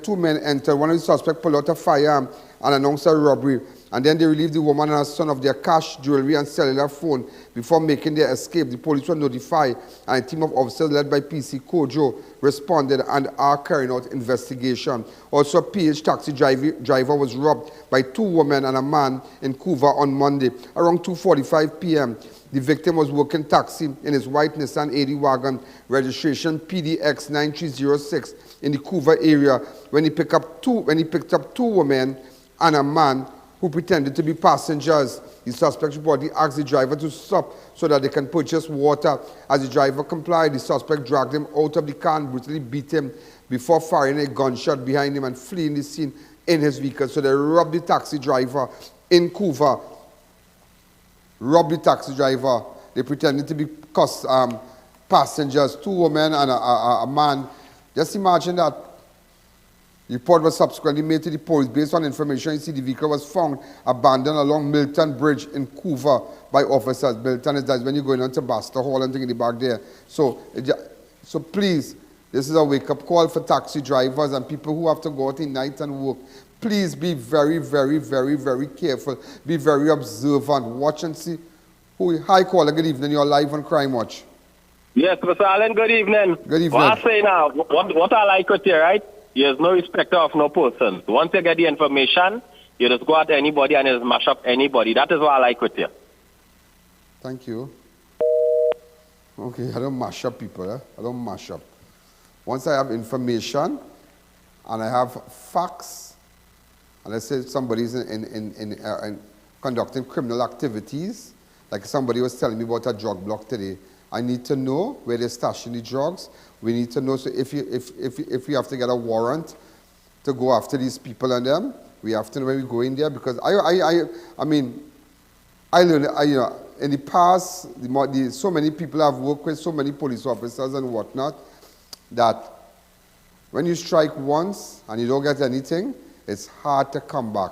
two men entered. One of the suspects pulled out a firearm and announced a robbery. And then they relieved the woman and her son of their cash, jewelry, and cellular phone before making their escape. The police were notified, and a team of officers led by PC Kojo responded and are carrying out investigation. Also, a PH taxi driver was robbed by two women and a man in Couva on Monday. Around 2:45 p.m., the victim was working taxi in his white Nissan 80 wagon, registration PDX 9306 in the Couva area when he picked up two women and a man who pretended to be passengers. The suspect reportedly asked the driver to stop so that they can purchase water. As the driver complied, the suspect dragged him out of the car and brutally beat him before firing a gunshot behind him and fleeing the scene in his vehicle. So they robbed the taxi driver in Couva. Robbed the taxi driver. They pretended to be passengers, two women and a man. Just imagine that. The report was subsequently made to the police. Based on information, you see the vehicle was found abandoned along Milton Bridge in Couva by officers. Milton is that's when you're going on to Baxter Hall and thing in the back there. So please, this is a wake-up call for taxi drivers and people who have to go out in night and work. Please be very, very, very, very careful. Be very observant. Watch and see. Hi, caller. Good evening. You're live on Crime Watch. Yes, Mr. Alleyne, good evening. Good evening. What I say now, what I like with you, right? There's no respect of no person. Once you get the information, you just go at anybody and just mash up anybody. That is what I like with you. Thank you. Okay, I don't mash up people. I don't mash up. Once I have information and I have facts, and let's say somebody's in conducting criminal activities, like somebody was telling me about a drug block today, I need to know where they're stashing the drugs. We need to know, so if we have to get a warrant to go after these people and them, we have to know when we go in there, because I learned, in the past, so many people I've worked with, so many police officers and whatnot, that when you strike once and you don't get anything, it's hard to come back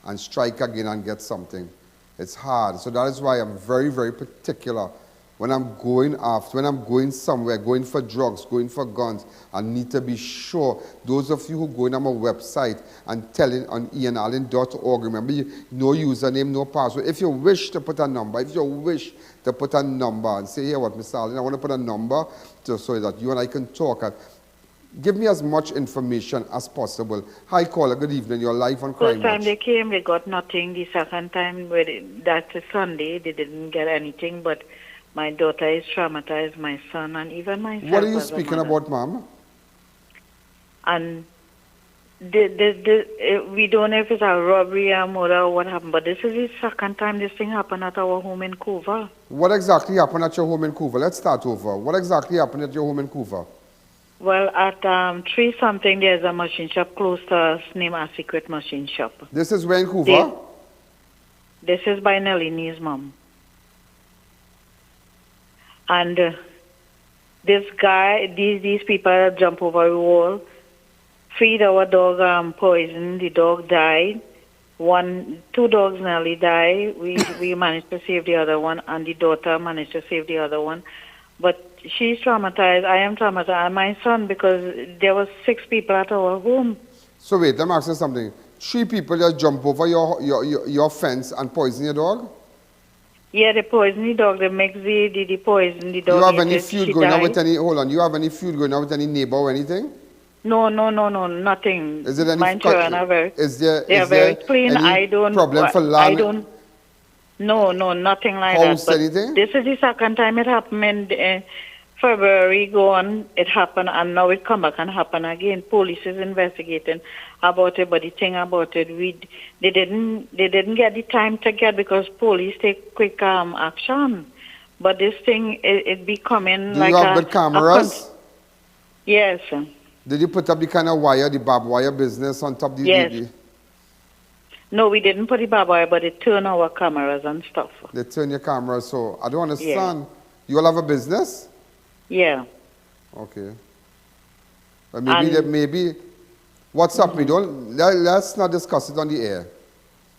and strike again and get something. It's hard. So that is why I'm very, very particular. When I'm going somewhere, going for drugs, going for guns, I need to be sure. Those of you who go in on my website and telling on ianallen.org, remember, no username, no password. If you wish to put a number, and say, here what, Mr. Alleyne, I want to put a number so that you and I can talk. Give me as much information as possible. Hi, caller, good evening. You're live on Crime Watch. First time they came, they got nothing. The second time, that's a Sunday, they didn't get anything, but my daughter is traumatized, my son, and even myself. What are you speaking about, ma'am? And we don't know if it's a robbery or murder or what happened, but this is the second time this thing happened at our home in Couva. What exactly happened at your home in Couva? Let's start over. What exactly happened at your home in Couva? Well, at 3-something, there's a machine shop close to us named A Secret Machine Shop. This is where in Couva? This is by Alleyne's mom. And this guy, these people jump over the wall, feed our dog poison. The dog died. 2 dogs nearly died. We managed to save the other one, and the daughter managed to save the other one. But she's traumatized. I am traumatized. And my son, because there were 6 people at our home. So wait, let me ask you something. 3 people just jump over your fence and poison your dog? Yeah, they poison the dog. They make the poison. The dog. You have any feud going on with any? Hold on. You have any feud going on with any neighbor or anything? No, nothing. Is it any? My children are very. They are very clean. I don't. Problem for land? I don't. No, nothing like House, that. But anything? this is the second time it happened in February. It happened, and now it come back and happen again. Police is investigating about it, but the thing about it, they didn't get the time to get, because police take quick action. But this thing, it becoming like Do you have good cameras? Yes. Did you put up the kind of wire, the barbed wire business on top of the? Yes. No, we didn't put the barbed wire, but they turn our cameras and stuff. They turn your cameras, so I don't understand. Yeah. You all have a business? Yeah. Okay. But maybe WhatsApp me. Let's not discuss it on the air.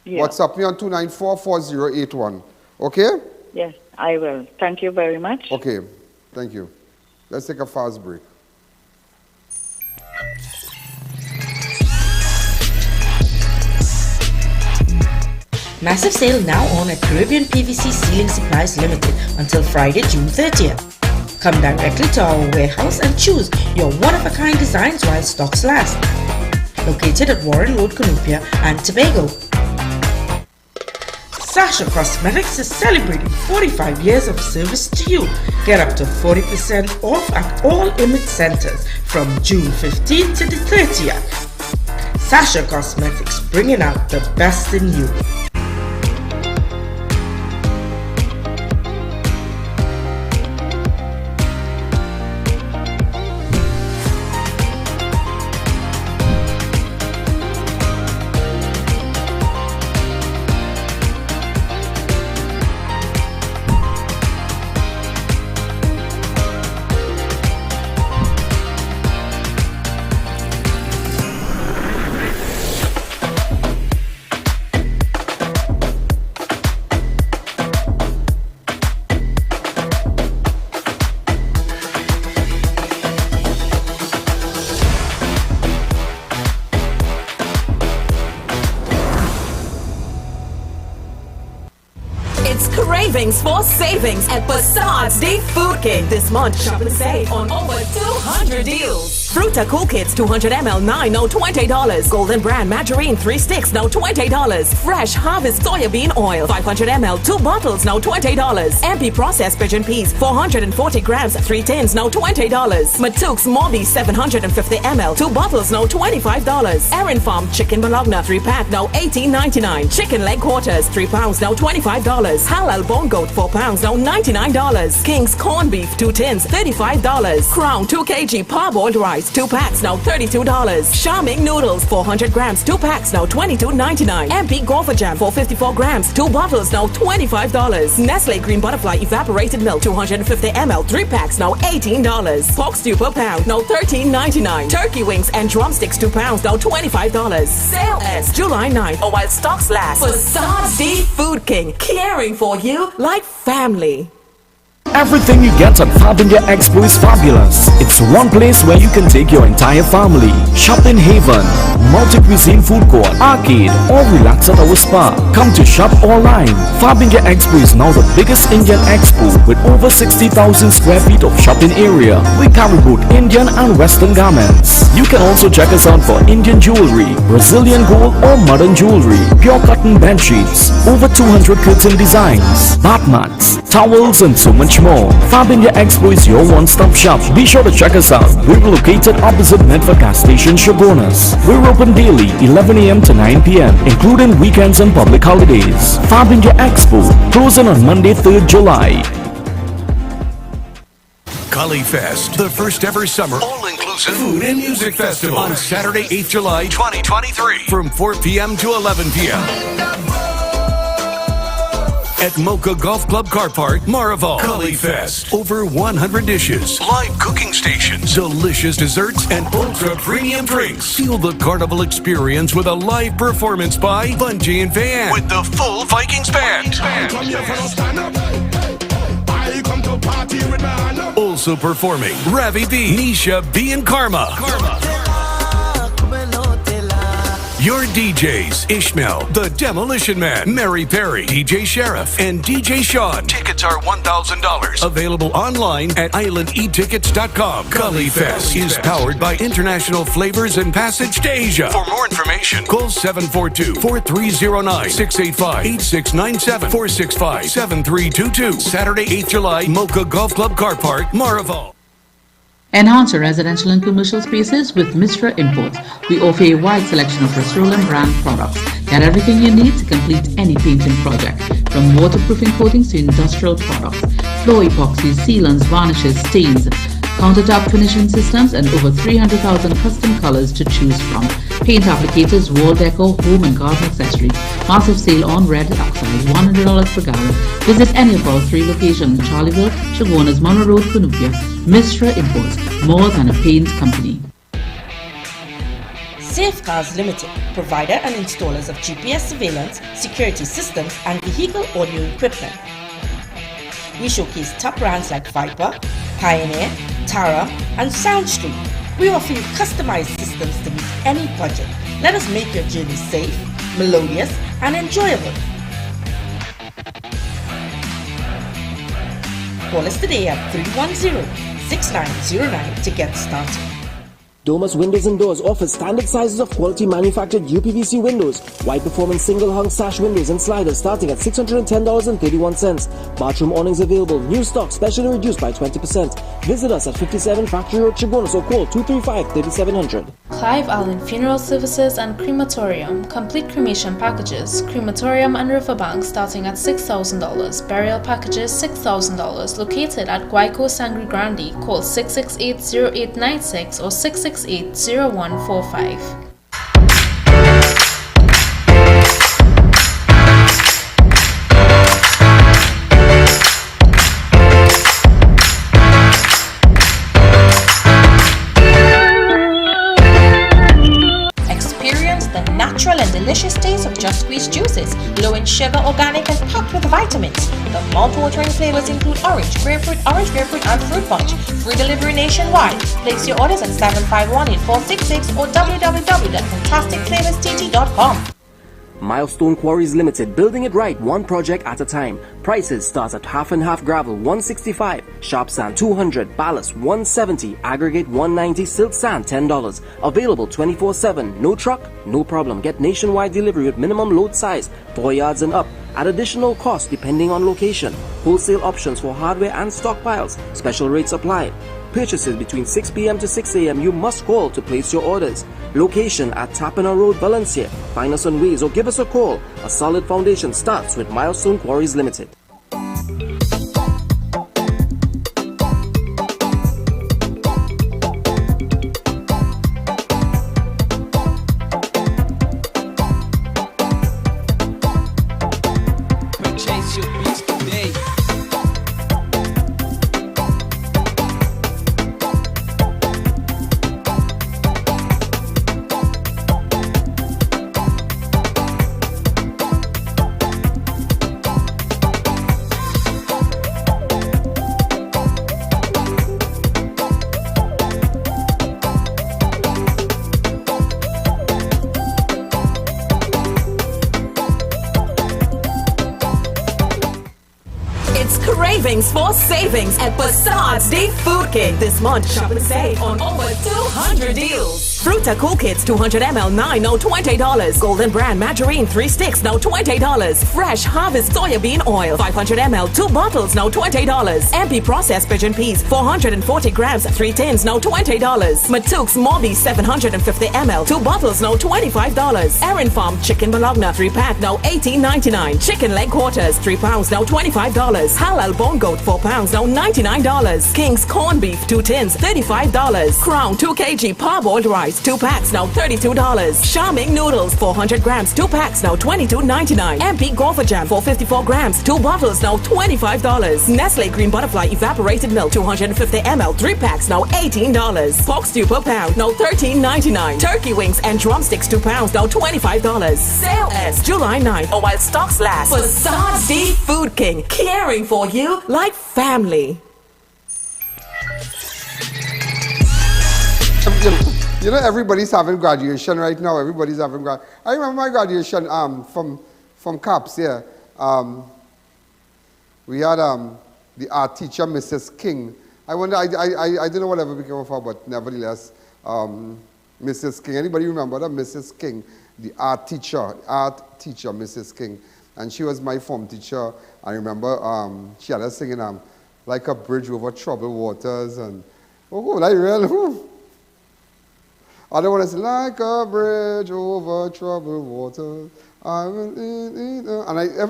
Yeah. WhatsApp me on 294-4081. Okay? Yes, I will. Thank you very much. Okay. Thank you. Let's take a fast break. Massive sale now on at Caribbean PVC Ceiling Supplies Limited until Friday, June 30th. Come directly to our warehouse and choose your one-of-a-kind designs while stocks last. Located at Warren Road, Cunupia and Tobago. Sasha Cosmetics is celebrating 45 years of service to you. Get up to 40% off at all image centers from June 15th to the 30th. Sasha Cosmetics, bringing out the best in you. For savings at Passerby's Day Food King. This month, shop and save on over 200 deals. Fruta Cool Kids 200 ml, $9, now $20. Golden Brand Margarine 3 sticks, now $20. Fresh Harvest Soybean Oil 500 ml, 2 bottles, now $20. MP Processed Pigeon Peas 440 grams, 3 tins, now $20. Matuk's Morby 750 ml, 2 bottles, now $25. Erin Farm Chicken Bologna 3-pack, now $18.99. Chicken Leg Quarters 3 pounds, now $25. Halal Bone Goat 4 pounds, now $99. King's Corned Beef 2 tins, $35. Crown 2 kg Parboiled Rice 2 packs, now $32. Charming Noodles 400 grams, 2 packs, now $22.99. MP Gopher Jam 454 grams, 2 bottles, now $25. Nestle Green Butterfly Evaporated Milk 250 ml, 3 packs, now $18. Pork stew per pound, now $13.99. Turkey Wings and Drumsticks 2 pounds, now $25. Sale ends July 9th or while stocks last. Passerby's Day Food King, caring for you like family. Everything you get at Fabindia Expo is fabulous. It's one place where you can take your entire family. Shop in Haven, multi-cuisine food court, arcade, or relax at our spa. Come to shop online. Fabindia Expo is now the biggest Indian expo with over 60,000 square feet of shopping area. We carry both Indian and Western garments. You can also check us out for Indian jewelry, Brazilian gold or modern jewelry, pure cotton bed sheets, over 200 curtain designs, bath mats, towels and so much more. Fabindia Expo is your one-stop shop. Be sure to check us out. We're located opposite Medford gas station, Chaguanas. We're open daily 11 a.m. to 9 p.m. including weekends and public holidays. Fabindia Expo, closing on Monday 3rd July. Cully Fest, the first ever summer all-inclusive food and music festival on Saturday, 8th July 2023 from 4 p.m. to 11 p.m. at Mocha Golf Club Car Park, Maraval. Cully Fest. Over 100 dishes, live cooking stations, delicious desserts, and ultra premium drinks. Feel the carnival experience with a live performance by Bungie and Van with the full Vikings band. Also performing Ravi B, Nisha B, and Karma. Your DJs, Ishmael, The Demolition Man, Mary Perry, DJ Sheriff, and DJ Sean. Tickets are $1,000. Available online at islandetickets.com. Cully Fest is powered by International Flavors and Passage to Asia. For more information, call 742-4309, 685-8697, 465-7322. Saturday, 8th July, Mocha Golf Club Car Park, Maraval. Enhance your residential and commercial spaces with Mitra Imports. We offer a wide selection of Rust-Rollin brand products. Get everything you need to complete any painting project, from waterproofing coatings to industrial products, floor epoxies, sealants, varnishes, stains, countertop finishing systems, and over 300,000 custom colors to choose from. Paint applicators, wall decor, home and garden accessories. Massive sale on red oxide, $100 per gallon. Visit any of our 3 locations: Charleville, Chaguanas, Monroe Road, Cunupia, Mr. Imports, more than a paint company. Safecars Limited, provider and installers of GPS surveillance, security systems, and vehicle audio equipment. We showcase top brands like Viper, Pioneer, Tara, and Soundstream. We offer you customized systems to meet any budget. Let us make your journey safe, melodious, and enjoyable. Call us today at 310-6909 to get started. Domus Windows and Doors offers standard sizes of quality manufactured UPVC windows, wide performance single hung sash windows and sliders starting at $610.31. Bathroom awnings available, new stock specially reduced by 20%. Visit us at 57 Factory Road, Chaguanas, or call 235-3700. Clive Alleyne Funeral Services and Crematorium. Complete cremation packages, crematorium and riverbank starting at $6,000. Burial packages $6,000. Located at Guayco Sangre Grande. Call 668-0896 or 668-0145. Natural and delicious taste of just squeezed juices, low in sugar, organic, and packed with vitamins. The mouth-watering flavors include orange, grapefruit, and fruit punch. Free delivery nationwide. Place your orders at 751-8466 or www.fantasticflavorstt.com. Milestone Quarries Limited, building it right, one project at a time. Prices start at half and half gravel $165, sharp sand $200, ballast $170, aggregate $190, silt sand $10. Available 24/7. No truck, no problem. Get nationwide delivery with minimum load size 4 yards and up. At additional cost depending on location. Wholesale options for hardware and stockpiles. Special rates apply. Purchases between 6 p.m. to 6 a.m. You must call to place your orders. Location at Tapena Road, Valencia. Find us on Waze or give us a call. A solid foundation starts with Milestone Quarries Limited. For savings at Passerby's Day Food King. This month, shop and save on over 200 deals. Fruta Cool Kids 200 ml, $9, now $20. Golden Brand Margarine 3 sticks, now $20. Fresh Harvest Soybean Oil 500 ml, 2 bottles, now $20. MP Processed Pigeon Peas 440 grams, 3 tins, now $20. Matuk's Morby 750 ml, 2 bottles, now $25. Erin Farm Chicken Bologna 3 pack, now $18.99. Chicken Leg Quarters 3 pounds, now $25. Halal Bone Goat 4 pounds, now $99. King's Corned Beef 2 tins, $35. Crown 2 kg Parboiled Rice 2 packs, now $32. Charming Noodles 400 grams, 2 packs, now $22.99. MP Gopher Jam 454 grams, 2 bottles, now $25. Nestle Green Butterfly Evaporated Milk 250 ml, 3 packs, now $18. Pork stew per pound, now $13.99. Turkey Wings and Drumsticks 2 pounds, now $25. Sale ends July 9th or while stocks last. Passerby's Day Food King, caring for you like family. You know, everybody's having graduation right now. Everybody's having I remember my graduation from CAPS, yeah. We had the art teacher, Mrs. King. I wonder, I don't know whatever became of her, but nevertheless, Mrs. King. Anybody remember that? Mrs. King, the art teacher, Mrs. King. And she was my form teacher. I remember she had us singing like a bridge over troubled waters. And, like real. I don't want to say, like a bridge over troubled waters. And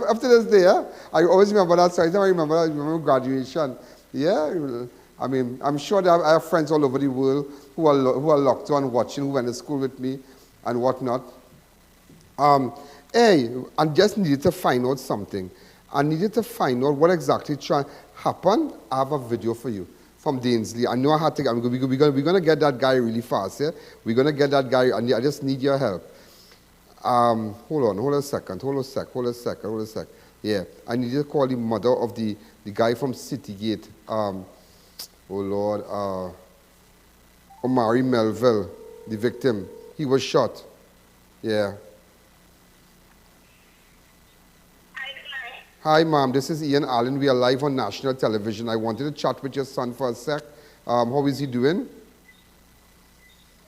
after this day, I always remember that song. I remember graduation. Yeah, I mean, I'm sure that I have friends all over the world who are locked on watching, who went to school with me and whatnot. I just needed to find out something. I needed to find out what exactly happened. I have a video for you. From Dainsley. I know I had to, we're going to get that guy really fast, yeah? We're going to get that guy, and I just need your help. Hold a sec. Yeah, I need to call the mother of the guy from Citygate. Omari Melville, the victim. He was shot. Yeah. Hi, Mom. This is Ian Alleyne. We are live on national television. I wanted to chat with your son for a sec. How is he doing?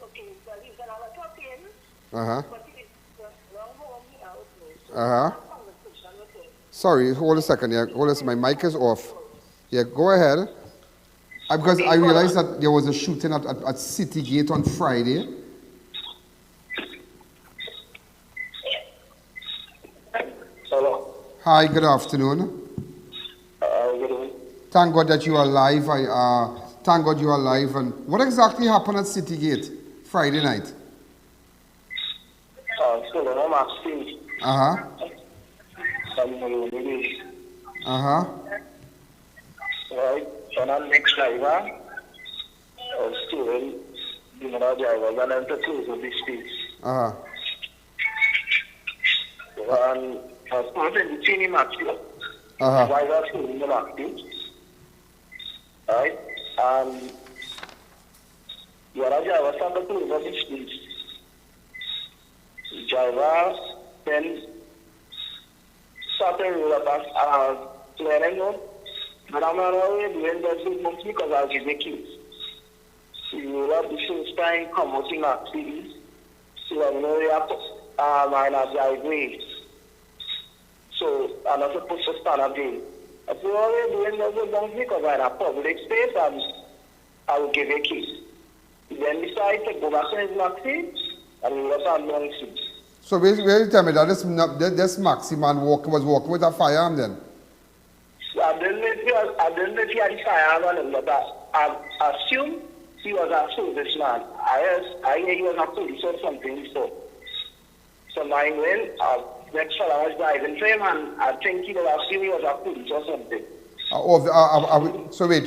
Okay, well, he's another talking. Uh-huh. But he's home here. Uh-huh. Sorry, hold a second. Yeah, hold a second. My mic is off. Yeah, go ahead. Because I realized that there was a shooting at Citygate on Friday. Hello. Hi, good afternoon. Good evening. Thank God that you are alive. Thank God you are alive. And what exactly happened at Citygate Friday night? So I'm asking. Uh-huh. Uh-huh. Right. And I'm next driver. Still, you know, driver, and I'm to close of this space. Uh-huh. And I was posting the training match. Uh-huh. Why was he in the market? Right? And the other driver started to close of this space. The driver then started to roll up as clearing up. But I'm not always doing that big months because I'll give me kids. So you roll up the first time, come out in that city. So I know you have to mine a driveway. So I'm not supposed to stand up there. I feel always doing that big months because I'm in a public space and I will give a key. Then decide to go back to his maxi and roll up and long seat. So basically, tell me that this Maxi man was walking with a firearm then? I don't know if he had a firearm on him, but I assume he was a serviceman. I hear he was a police or something. So my next fellow was driving for him, and I think he was assuming he was a police or something. So wait.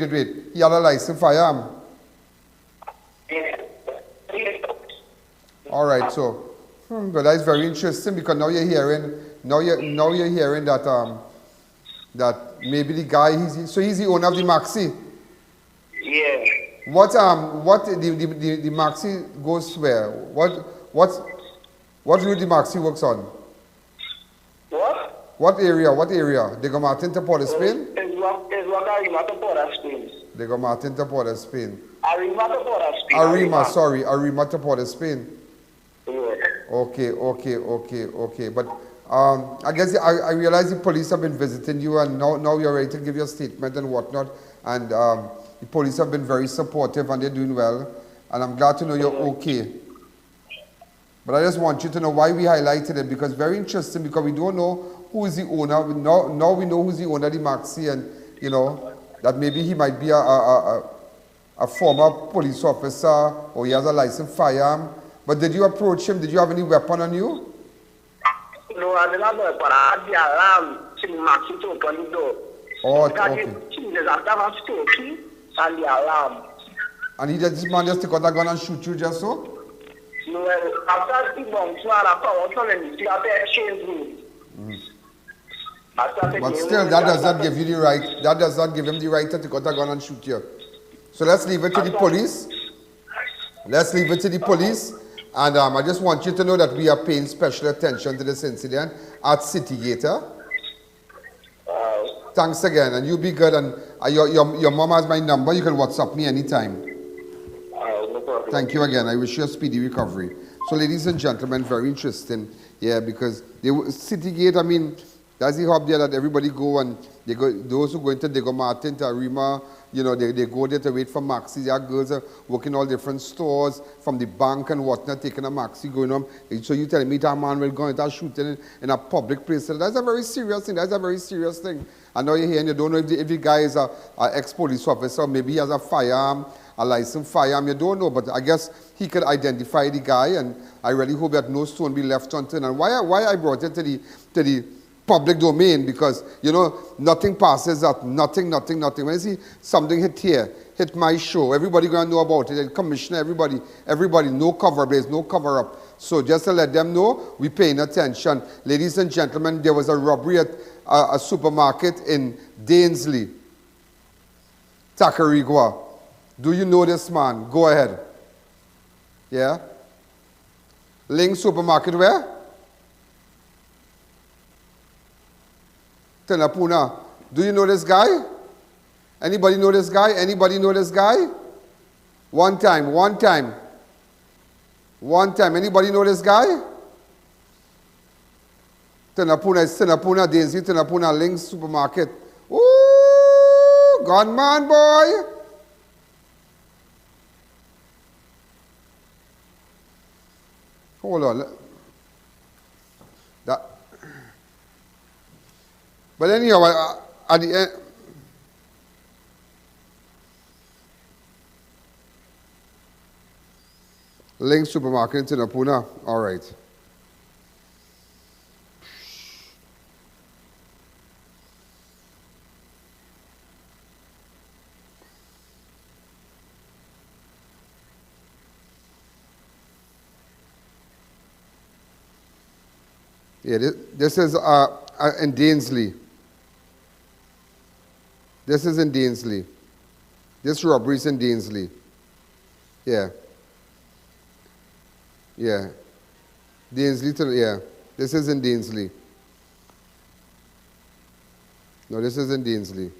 He had a licensed firearm? Yeah. All right, so... but that's very interesting because now you're hearing that that maybe the guy he's the owner of the Maxi. Yeah. What the Maxi goes where? What route the Maxi works on? What? What area? They go Martin to Port of Spain? It's what Arima to Port of Spain. They go Martin to Port of Spain. Arima to Port of Spain. Arima to Port of Spain. Yeah. Okay. But I guess I realize the police have been visiting you, and now you're ready to give your statement and whatnot. And the police have been very supportive, and they're doing well. And I'm glad to know you're okay. But I just want you to know why we highlighted it, because very interesting, because we don't know who is the owner. Now we know who's the owner of the Maxi, and you know that maybe he might be a former police officer, or he has a licensed firearm. But did you approach him? Did you have any weapon on you? No, I didn't have a weapon. I had the alarm to the Maxi to open the door. Oh, okay. And the alarm. And this man just took out a gun and shoot you just so? No, after the bombs, I found out and started exchange room. But still, that does not give you the right. That does not give him the right to take out a gun and shoot you. So let's leave it to the police. And I just want you to know that we are paying special attention to this incident at Citygate. Thanks again, and you be good. And your mom has my number. You can WhatsApp me anytime. No problem. Thank you again. I wish you a speedy recovery. So, ladies and gentlemen, very interesting. Yeah, because Citygate, I mean, that's the hub there that everybody go, and they go. Those who go into Diego Martin, to Arima, you know, they go there to wait for Maxi. There are girls are working all different stores, from the bank and whatnot, taking a Maxi going on. So you telling me that man will go into shooting in a public place? So that's a very serious thing. I know you're here and you don't know if the guy is an ex-police officer, maybe he has a firearm, a licensed firearm, you don't know. But I guess he could identify the guy, and I really hope that no stone be left unturned. And why I brought it to the public domain, because, you know, nothing passes that, nothing. When you see something hit here, hit my show. Everybody gonna know about it. The commissioner, everybody, no cover, there's no cover up. So just to let them know, we're paying attention. Ladies and gentlemen, there was a robbery at a supermarket in Dainsley, Tacarigua. Do you know this man? Go ahead. Yeah? Ling supermarket where? Tenapuna. Do you know this guy? Anybody know this guy? Anybody know this guy? One time. Anybody know this guy? Tenapuna is Tenapuna, Daisy, Tenapuna, Ling supermarket. Ooh, gunman boy. Hold on. But anyhow, at the end, Ling supermarket in Tenapuna. All right. Yeah, this is in Dainsley. This is in Dainsley. This robbery is in Dainsley. Yeah. Yeah. Dainsley, yeah. This is in Dainsley. No, this is in Dainsley.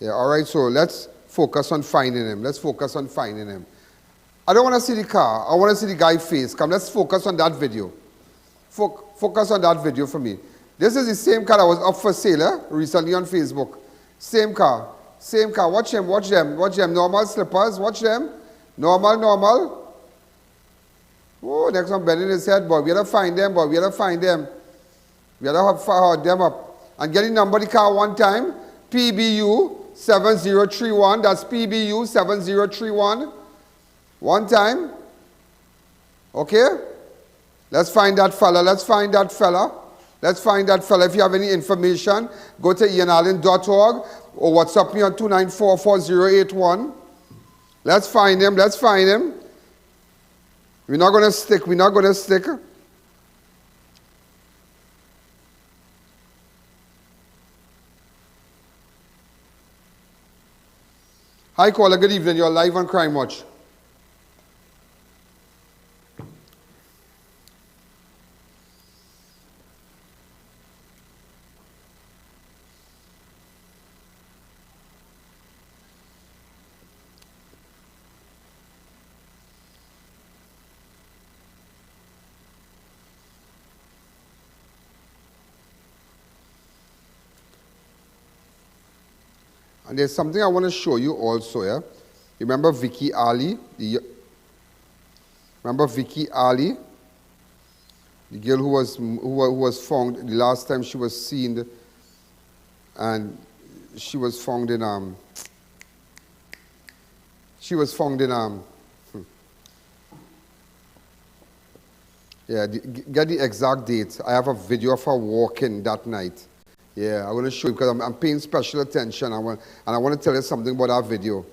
Yeah, all right, so let's focus on finding him. Let's focus on finding him. I don't want to see the car. I want to see the guy's face. Come, let's focus on that video. Focus on that video for me. This is the same car that was up for sale recently on Facebook. Same car. Same car. Watch him, watch them. Watch them. Normal slippers. Watch them. Normal. Oh, next one bending his head, boy. We gotta find them, boy. We gotta find them. We gotta hold them up. And get the number of the car one time. PBU 7031. That's PBU 7031. One time. Okay? Let's find that fella. Let's find that fella. Let's find that fella. If you have any information, go to ianallen.org or WhatsApp me on 2944081. Let's find him. Let's find him. We're not going to stick. We're not going to stick. Hi, caller. Good evening. You're live on Crime Watch. And there's something I want to show you also, yeah? You remember Vicky Ali? Remember Vicky Ali? The girl who was found the last time she was seen, and she was found in yeah, get the exact date. I have a video of her walking that night. Yeah, I want to show you because I'm paying special attention. I want to tell you something about that video.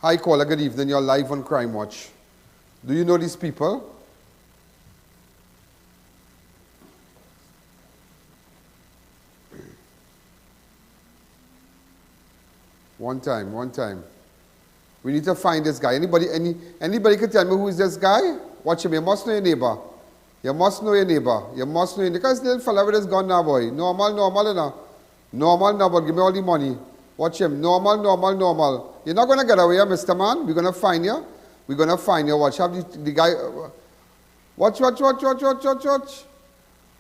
Hi, caller. Good evening. You're live on Crime Watch. Do you know these people? One time. We need to find this guy. Anybody can tell me who is this guy? Watch him. You must know your neighbor. Because little fella with his gun now, boy. Normal, but give me all the money. Watch him. Normal. You're not going to get away, Mr. Man. We're going to find you. Watch. Have the guy. Watch.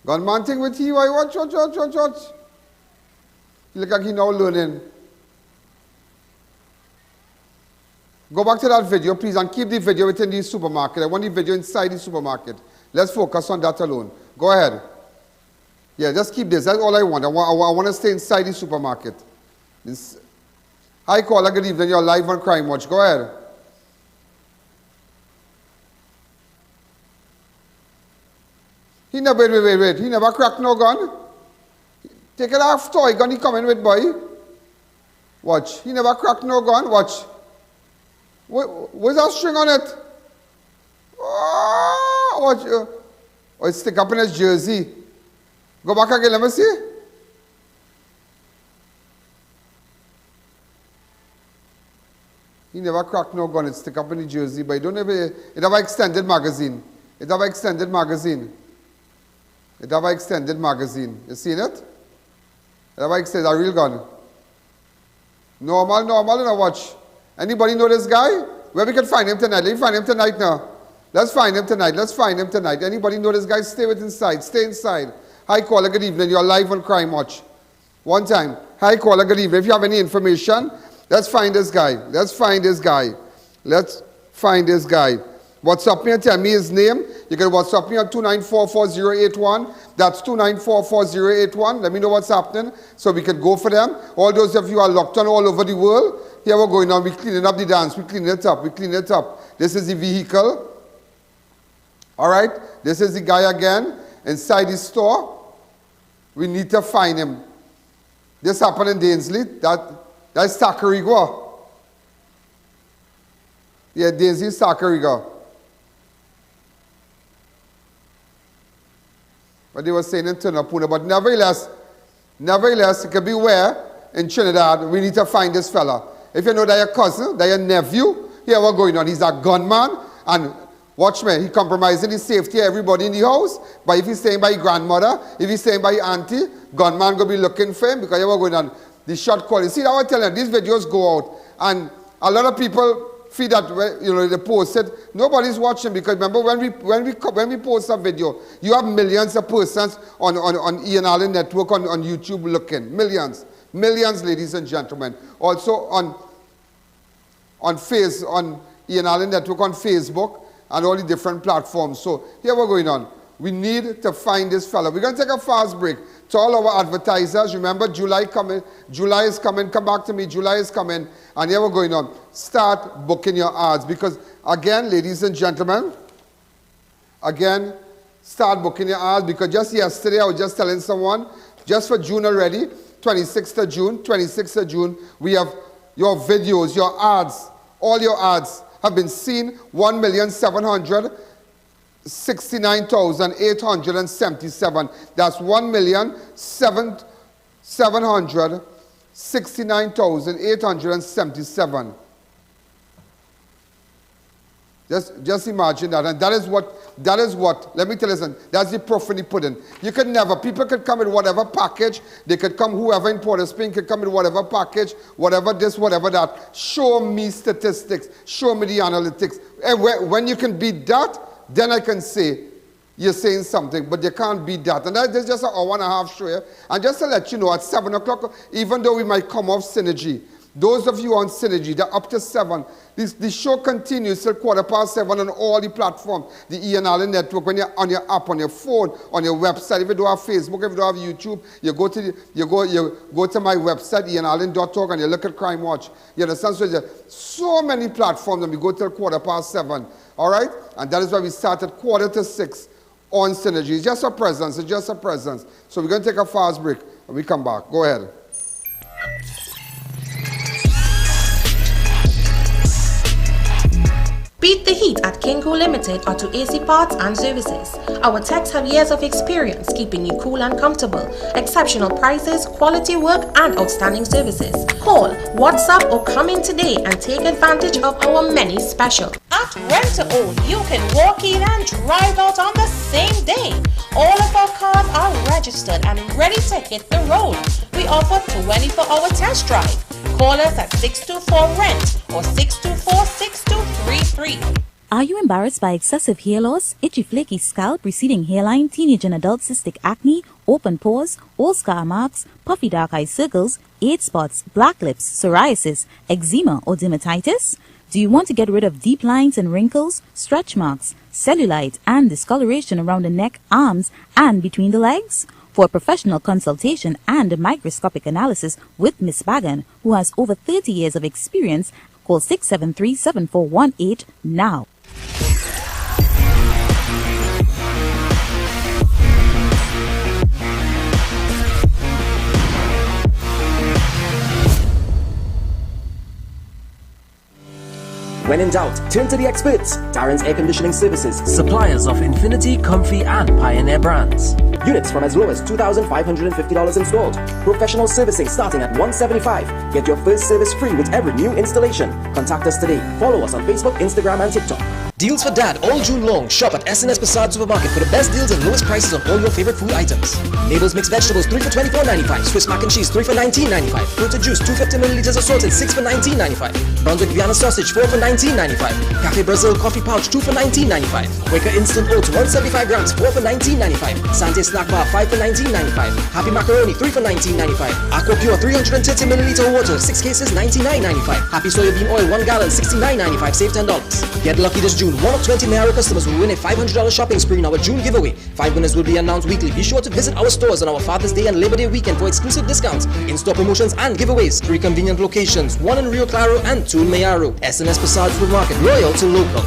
Gunman thing with you. Watch. Look like he now learning. Go back to that video, please, and keep the video within the supermarket. I want the video inside the supermarket. Let's focus on that alone. Go ahead. Yeah, just keep this. That's all I want. I want to stay inside the supermarket. Hi, caller. Good evening. You're live on Crime Watch. Go ahead. He never, wait. He never cracked no gun. Take it off toy gun he coming with, boy. Watch. He never cracked no gun. Watch. Where's that string on it? Oh, watch. Oh, it's stick up in his jersey. Go back again, let me see. He never cracked no gun. It's stick up in the jersey, but it have an extended magazine. It have an extended magazine. It have an extended magazine. You seen it? It have an extended, a real gun. Normal, now watch. Anybody know this guy? Where we can find him tonight? Let me find him tonight now. Let's find him tonight. Anybody know this guy? Stay inside. Stay inside. Hi, caller, good evening. You're live on Crime Watch. One time. Hi, caller, good evening. If you have any information, let's find this guy. WhatsApp me and tell me his name. You can WhatsApp me on 2944081. That's 2944081. Let me know what's happening so we can go for them. All those of you who are locked on all over the world, here we're going on. We're cleaning up the dance. We're cleaning it up. This is the vehicle. All right? This is the guy again inside the store. We need to find him. This happened in Dainsley. That's Tacarigua. Yeah, Dainsley, Tacarigua. But they were saying in Tunapuna. But nevertheless, you can beware in Trinidad. We need to find this fella. If you know that your cousin, that your nephew, here what's going on. He's a gunman. And watch me, he compromising the safety of everybody in the house. But if he's staying by your grandmother, if he's staying by your auntie, gunman going to be looking for him because here what's going on. The shot quality. See, I was telling you, these videos go out. And a lot of people feel that, you know, they post it. Nobody's watching because remember when we post a video, you have millions of persons on Ian Alleyne Network on YouTube looking. Millions, ladies and gentlemen. Also on Ian Alleyne Network on Facebook and all the different platforms. So here we're going on. We need to find this fella. We're going to take a fast break. To all our advertisers, remember July is coming, come back to me, July is coming, and here we're going on. Start booking your ads because, again, ladies and gentlemen, start booking your ads because just yesterday I was just telling someone, just for June already, 26th of June, we have your videos, your ads, all your ads have been seen, 1,769,877. That's 1,769,877. Just imagine that. And that is what, let me tell you something, that's the proof in the pudding. People could come in whatever package, they could come, whoever in Port of Spain could come in whatever package, whatever this, whatever that. Show me statistics, show me the analytics. And when you can beat that, then I can say you're saying something, but you can't beat that. And that's just an hour and a half show here. And just to let you know, at 7 o'clock, even though we might come off Synergy, those of you on Synergy, they're up to 7. The show continues till 7:15 on all the platforms. The Ian Alleyne Network, when you're on your app, on your phone, on your website. If you don't have Facebook, if you don't have YouTube, you go to my website, ianalleyne.org, and you look at Crime Watch. You understand? So there's so many platforms, and we go till 7:15. All right? And that is why we start at 5:45 on Synergy. It's just a presence. So we're going to take a fast break, and we come back. Go ahead. Beat the heat at Kinko Limited Auto AC Parts and Services. Our techs have years of experience keeping you cool and comfortable. Exceptional prices, quality work, and outstanding services. Call, WhatsApp, or come in today and take advantage of our many specials. At Rent to Own, you can walk in and drive out on the same day. All of our cars are registered and ready to hit the road. We offer 24-hour test drive. Call us at 624-RENT or 624-6233. Are you embarrassed by excessive hair loss, itchy flaky scalp, receding hairline, teenage and adult cystic acne, open pores, all scar marks, puffy dark eye circles, age spots, black lips, psoriasis, eczema or dermatitis? Do you want to get rid of deep lines and wrinkles, stretch marks, cellulite and discoloration around the neck, arms and between the legs? For a professional consultation and a microscopic analysis with Miss Bagan, who has over 30 years of experience, call 673-7418 now. When in doubt, turn to the experts. Darren's Air Conditioning Services, suppliers of Infinity, Comfy, and Pioneer brands. Units from as low as $2,550 installed. Professional servicing starting at $175. Get your first service free with every new installation. Contact us today. Follow us on Facebook, Instagram, and TikTok. Deals for Dad all June long. Shop at S&S Passage Supermarket for the best deals and lowest prices on all your favorite food items. Mabel's mixed vegetables 3 for $24.95. Swiss mac and cheese 3 for $19.95. Fruit juice 250 milliliters assorted 6 for $19.95. Brunswick Vienna sausage 4 for $19.95. Cafe Brazil coffee pouch 2 for $19.95. Quaker instant oats 175 grams 4 for $19.95. Sante snack bar 5 for $19.95. Happy macaroni 3 for $19.95. Aqua Pure 330 milliliter water 6 cases $99.95. Happy soybean oil 1 gallon $69.95. Save $10. Get lucky this June. One of 20 Mayara customers will win a $500 shopping spree in our June giveaway. 5 winners will be announced weekly. Be sure to visit our stores on our Father's Day and Labor Day weekend for exclusive discounts, in-store promotions and giveaways. 3 convenient locations, 1 in Rio Claro and 2 in Mayaro. S&S Passage Supermarket, loyal to local.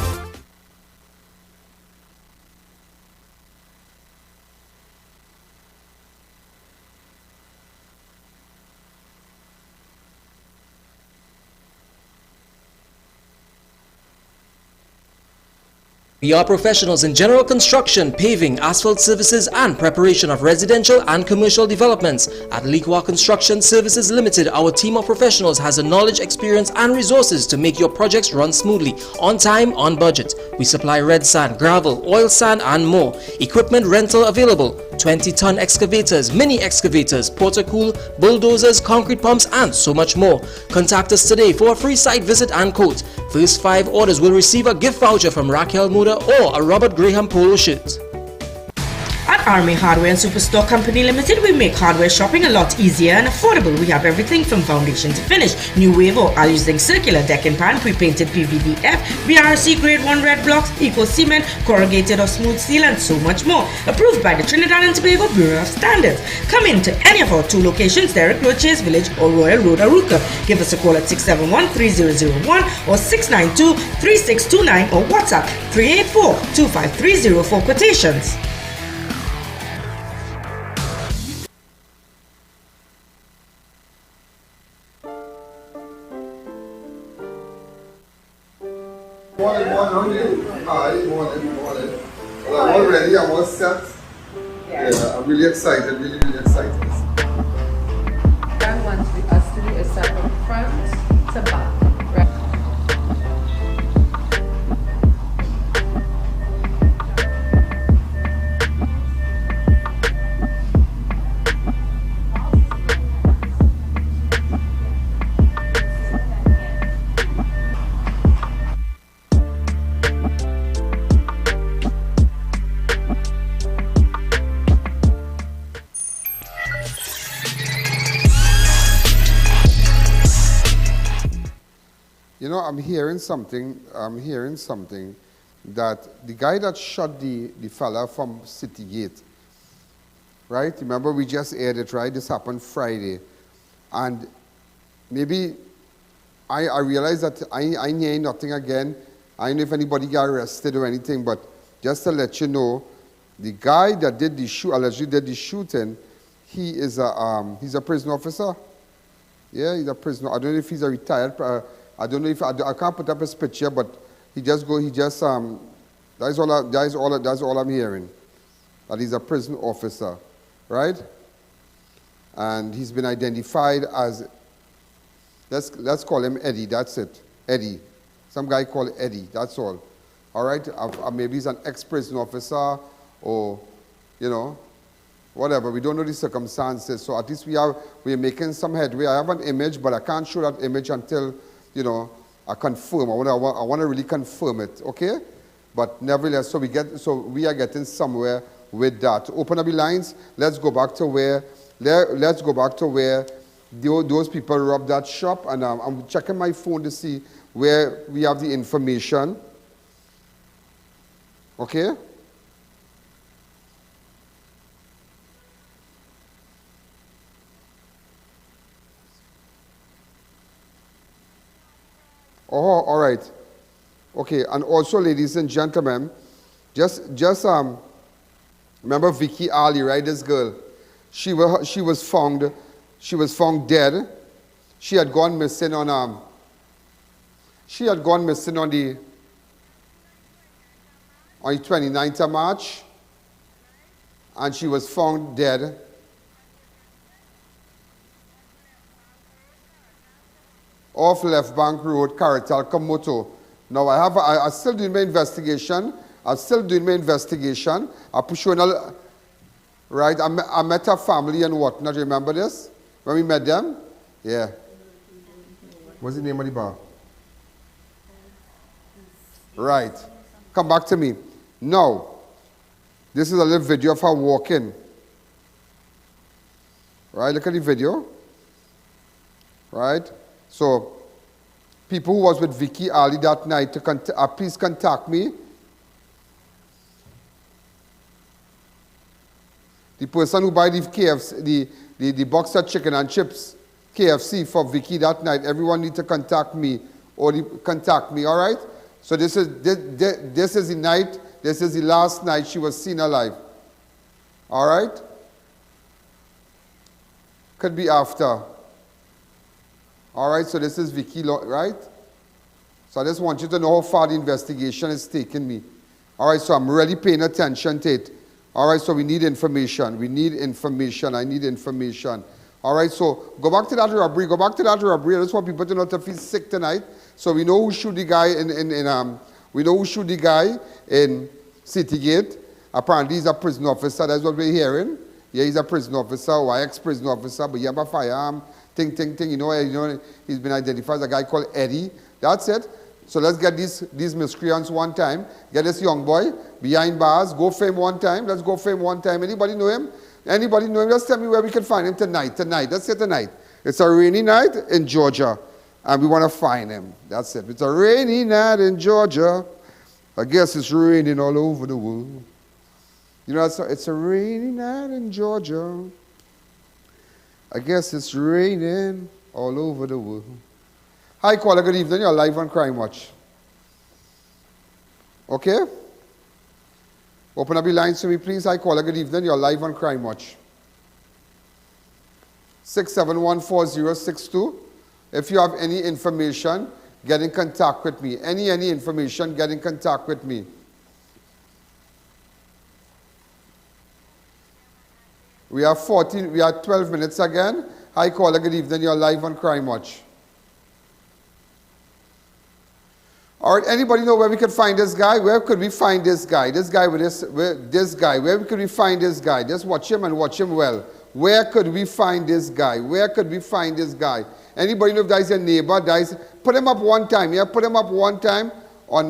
We are professionals in general construction, paving, asphalt services, and preparation of residential and commercial developments. At Liqua Construction Services Limited, our team of professionals has the knowledge, experience, and resources to make your projects run smoothly, on time, on budget. We supply red sand, gravel, oil sand, and more. Equipment rental available. 20-ton excavators, mini excavators, porta-cool, bulldozers, concrete pumps, and so much more. Contact us today for a free site visit and quote. First 5 orders will receive a gift voucher from Raquel Muda or a Robert Graham polo shirt. At Army Hardware and Superstore Company Limited, we make hardware shopping a lot easier and affordable. We have everything from foundation to finish. New wave or using circular deck and pan, pre-painted PVDF, BRC grade 1 red blocks, eco cement, corrugated or smooth steel, and so much more. Approved by the Trinidad and Tobago Bureau of Standards. Come in to any of our 2 locations, Derrick Road, Chase Village, or Royal Road, Aruca. Give us a call at 671-3001 or 692-3629 or WhatsApp 384-2530 for quotations. Morning. Hi, morning. Well, I'm all ready, I'm all set. Yeah, I'm really excited, really excited. Dan wants us to do a set from front to back. You know, I'm hearing something that the guy that shot the fella from City Gate, right? Remember we just aired it, right? This happened Friday. And maybe I realized that I knew nothing again. I don't know if anybody got arrested or anything, but just to let you know, the guy that did allegedly did the shooting, he's a prison officer. Yeah, he's a prisoner. I don't know if he's a retired. I don't know if I can't put up his picture, but that's all I'm hearing. That he's a prison officer, right? And he's been identified as, let's call him Eddie. That's it, Eddie. Some guy called Eddie. That's all. All right. Maybe he's an ex-prison officer, or whatever. We don't know the circumstances. So at least we're making some headway. I have an image, but I can't show that image until I confirm. I want to really confirm it, okay? But nevertheless, so we are getting somewhere with that. Open up the lines. Let's go back to where those people robbed that shop, and I'm checking my phone to see where we have the information. Okay? Oh, all right. Okay, and also, ladies and gentlemen, just remember Vicky Ali, right? This girl, she was found dead. She had gone missing on She had gone missing on the 29th of March, and she was found dead off Left Bank Road, Caratal, Komoto. Now I'm still doing my investigation. I push on right. I met her family and whatnot. Remember this? When we met them? Yeah. What's the name of the bar? Right. Come back to me. Now, this is a little video of her walking. Right, look at the video. Right? So, people who was with Vicky Ali that night, please contact me. The person who buy the KFC, the box of chicken and chips, KFC for Vicky that night, everyone need to contact me or contact me, all right? So this is the night, this is the last night she was seen alive. All right? Could be after. All right, so this is Vicky, right? So I just want you to know how far the investigation is taking me. All right, so I'm really paying attention to it. All right, so we need information. I need information. All right, so go back to that robbery. I just want people to not to feel sick tonight. So we know who shoot the guy in Citygate. Apparently he's a prison officer. That's what we're hearing. Yeah, he's a prison officer or ex-prison officer, but he have a firearm. Ting. You know, he's been identified as a guy called Eddie. That's it. So let's get these miscreants one time. Get this young boy behind bars. Go for him one time. Let's go for him one time. Anybody know him? Just tell me where we can find him tonight. Let's say tonight. It's a rainy night in Georgia, and we want to find him. That's it. It's a rainy night in Georgia. I guess it's raining all over the world. You know, it's a rainy night in Georgia. I guess it's raining all over the world. Hi, caller, good evening. You're live on Crime Watch. Okay? Open up your lines to me, please. Hi, caller, good evening. You're live on Crime Watch. 6714062. If you have any information, get in contact with me. Any information, get in contact with me. We are 12 minutes again. Hi, caller, good evening. You're live on Crime Watch. All right, anybody know where we could find this guy? Where could we find this guy? This guy with this guy. Where could we find this guy? Just watch him and watch him well. Where could we find this guy? Anybody know if there's a neighbor? Put him up one time. Yeah, put him up one time on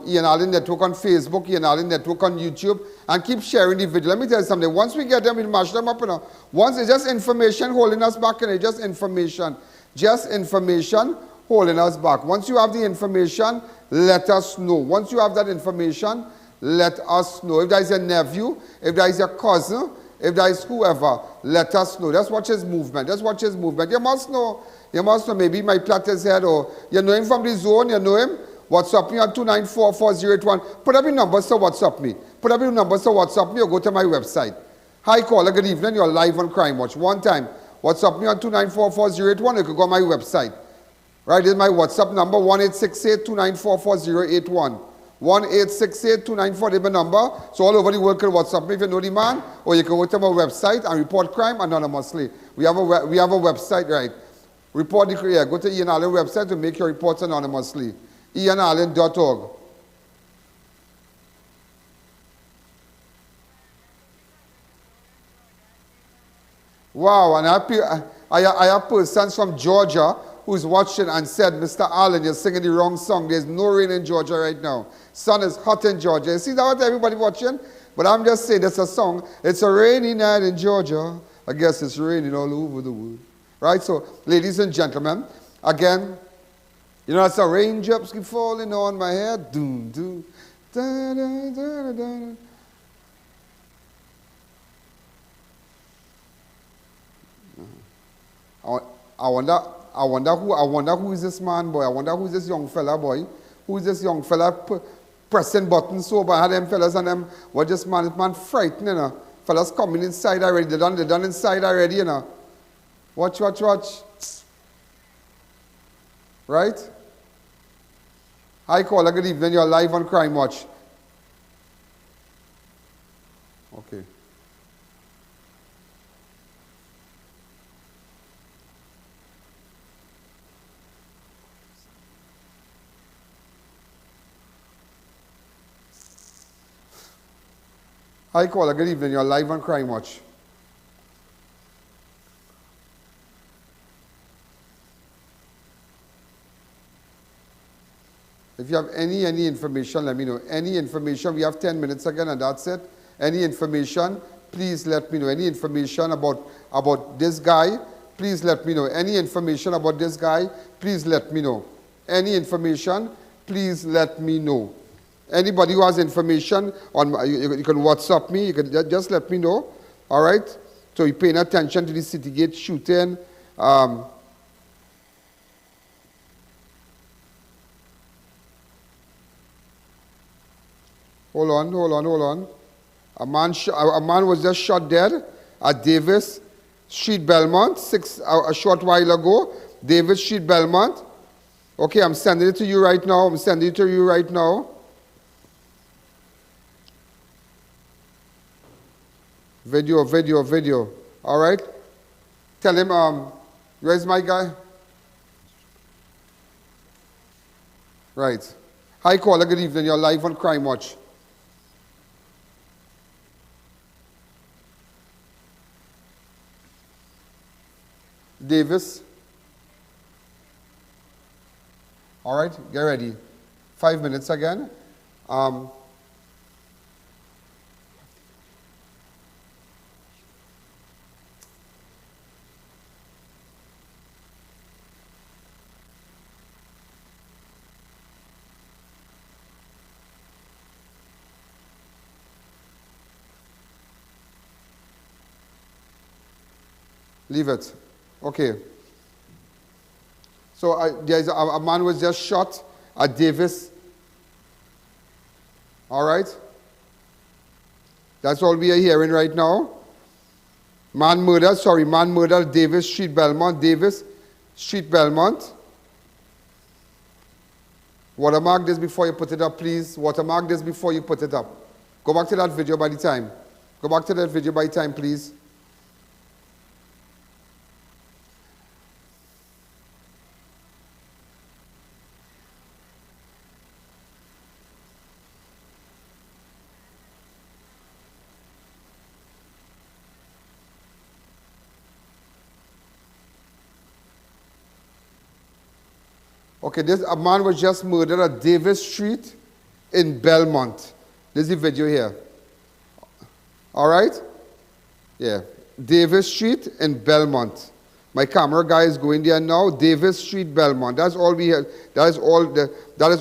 Ian Alleyne Network on Facebook, Ian Alleyne Network on YouTube, and keep sharing the video. Let me tell you something. Once we get them, we'll mash them up. Once it's just information holding us back, and it's just information holding us back. Once you have the information, let us know. Once you have that information, let us know. If there is a nephew, if there is a cousin, if there is whoever, let us know. Just watch his movement. You must know. Maybe my plait his head, or you know him from the zone, you know him. WhatsApp me on 2944081. Put up your numbers to WhatsApp me. Or go to my website. Hi, caller, good evening. You're live on Crime Watch. One time. WhatsApp me on 2944081. You can go on my website. Right, this is my WhatsApp number, 1-868-294-4081. 1-868-294 is my number. So all over the world can WhatsApp me if you know the man, or you can go to my website and report crime anonymously. We have a website, right? Go to Ian Alleyne website to make your reports anonymously. IanAlleyne.org. Wow, and I have persons from Georgia who's watching and said, Mr. Alleyne, you're singing the wrong song. There's no rain in Georgia right now. Sun is hot in Georgia. You see that what everybody watching? But I'm just saying that's a song. It's a rainy night in Georgia. I guess it's raining all over the world. Right? So, ladies and gentlemen, again, you know, it's a raindrops keep falling on my head. Doom, doom, da, da, da, da, da. I wonder who is this man, boy. I wonder who is this young fella, boy. Who is this young fella pressing buttons so bad? Them fellas and them, what this man frightened, you know. Fellas coming inside already. They done inside already, you know. Watch. Right? Hi, caller. Good evening. You're live on Crime Watch. Okay. Hi, caller. Good evening. You're live on Crime Watch. If you have any information, let me know. Any information, we have 10 minutes again and that's it. Any information, please let me know. Any information about this guy, please let me know. Any information about this guy, please let me know. Any information, please let me know. Anybody who has information, you can WhatsApp me, you can just let me know. All right? So you're paying attention to the Citygate shooting. Hold on. A man was just shot dead at Davis Street, Belmont, a short while ago. Davis Street, Belmont. Okay, I'm sending it to you right now. Video. All right? Tell him, where's my guy? Right. Hi, caller. Good evening. You're live on Crime Watch. Davis. All right, get ready. 5 minutes again. Leave it. Okay. So there's a man was just shot at Davis. All right? That's all we are hearing right now. Man murdered, Davis Street, Belmont. Watermark this before you put it up, please. Watermark this before you put it up. Go back to that video by the time. Please. Okay, a man was just murdered at Davis Street in Belmont. There's the video here. All right? Yeah. Davis Street in Belmont. My camera guy is going there now. Davis Street, Belmont. That's all we have. That is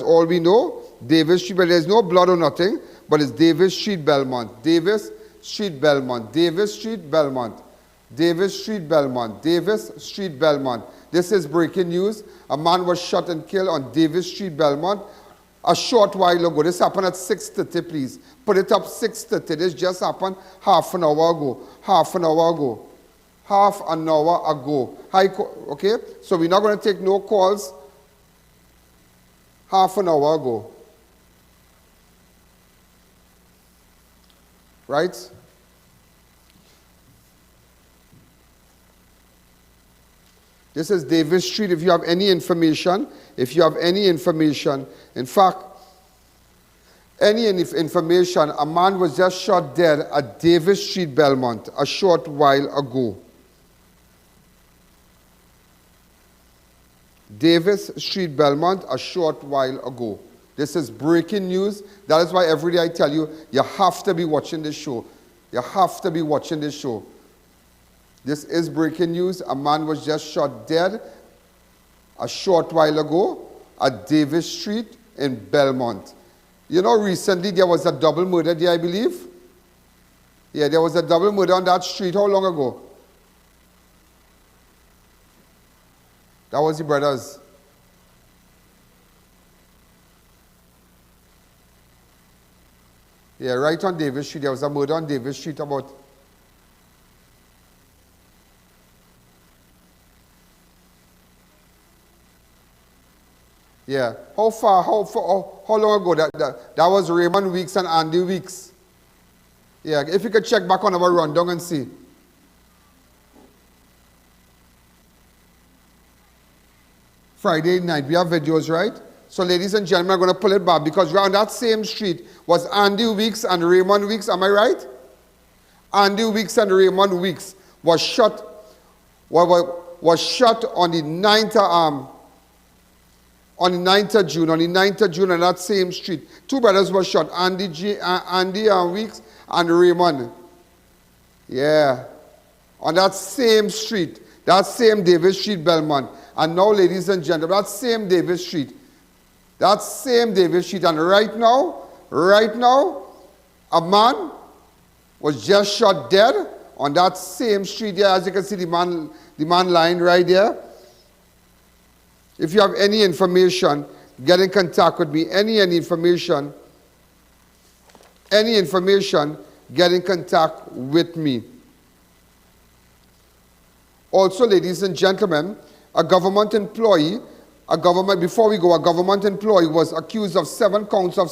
all we know. Davis Street, but there's no blood or nothing, but it's Davis Street, Belmont. Davis Street, Belmont. This is breaking news. A man was shot and killed on Davis Street, Belmont, a short while ago. This happened at 6:30, please. Put it up 6:30. This just happened half an hour ago. Okay? So we're not going to take no calls. Half an hour ago. Right? This is Davis Street. If you have any information, in fact, any information, a man was just shot dead at Davis Street, Belmont, a short while ago. Davis Street, Belmont, a short while ago. This is breaking news. That is why every day I tell you, you have to be watching this show. This is breaking news. A man was just shot dead a short while ago at Davis Street in Belmont. You know, recently there was a double murder there, I believe. Yeah, there was a double murder on that street. How long ago? That was the brothers. Yeah, right on Davis Street. There was a murder on Davis Street about... Yeah. How long ago? That was Raymond Weeks and Andy Weeks. Yeah, if you could check back on our rundown and see. Friday night, we have videos, right? So ladies and gentlemen, I'm going to pull it back because on that same street was Andy Weeks and Raymond Weeks, am I right? Andy Weeks and Raymond Weeks was shot on the 9th of June. On the 9th of June on that same street. Two brothers were shot, Andy Weeks and Raymond. Yeah. On that same street, that same Davis Street, Belmont. And now, ladies and gentlemen, that same Davis Street, and right now, a man was just shot dead on that same street there. As you can see, the man lying right there. If you have any information, get in contact with me. Any information, get in contact with me. Also, ladies and gentlemen, a government employee was accused of 7 counts of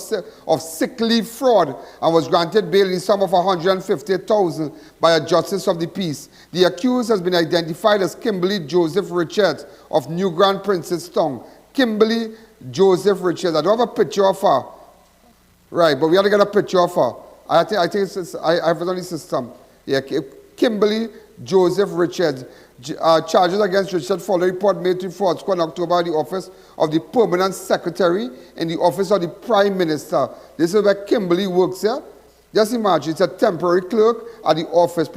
sick leave fraud and was granted bail in the sum of $150,000 by a justice of the peace. The accused has been identified as Kimberly Joseph Richards of New Grand Princestown. Kimberly Joseph Richards. I don't have a picture of her. Right, but we have to get a picture of her. I think I have it on the system. Yeah, Kimberly Joseph Richards. Charges against Richard follow report made to fraud squad in October at the office of the Permanent Secretary in the office of the Prime Minister. This is where Kimberly works here. Just imagine, it's a temporary clerk at the office.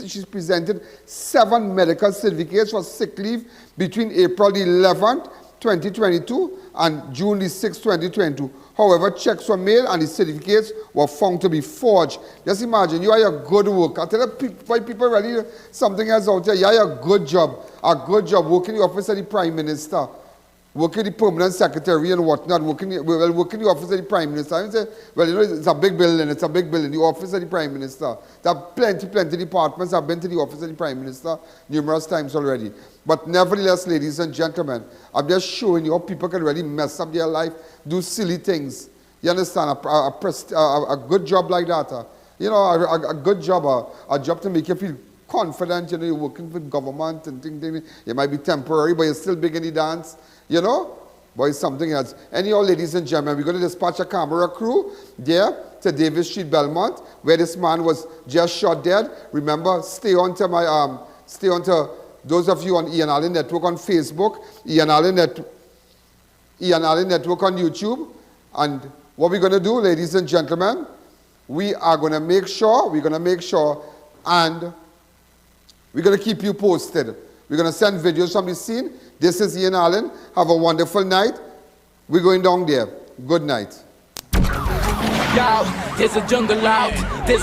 She's presented 7 medical certificates for sick leave between April the 11th, 2022 and June the 6th, 2022. However, checks were mailed and the certificates were found to be forged. Just imagine, you are a good work. I tell you, why people really something else out there. You are a good job working in the office of the Prime Minister, working the Permanent Secretary and whatnot, working in the office of the Prime Minister. I say, well, you know, it's a big building, the office of the Prime Minister. There are plenty departments. I've been to the office of the Prime Minister numerous times already. But nevertheless, ladies and gentlemen, I'm just showing you how people can really mess up their life, do silly things. You understand? A good job like that. You know, a good job, a job to make you feel confident. You know, you're working for government and things. It might be temporary, but you're still big in the dance. You know? But it's something else. Anyhow, ladies and gentlemen, we're going to dispatch a camera crew there to Davis Street, Belmont, where this man was just shot dead. Remember, stay on to those of you on Ian Alleyne Network on Facebook, Ian Alleyne Network on YouTube. And what we're going to do, ladies and gentlemen, we're going to make sure, and we're going to keep you posted. We're going to send videos from the scene. This is Ian Alleyne. Have a wonderful night. We're going down there. Good night. Yo, there's a jungle out. There's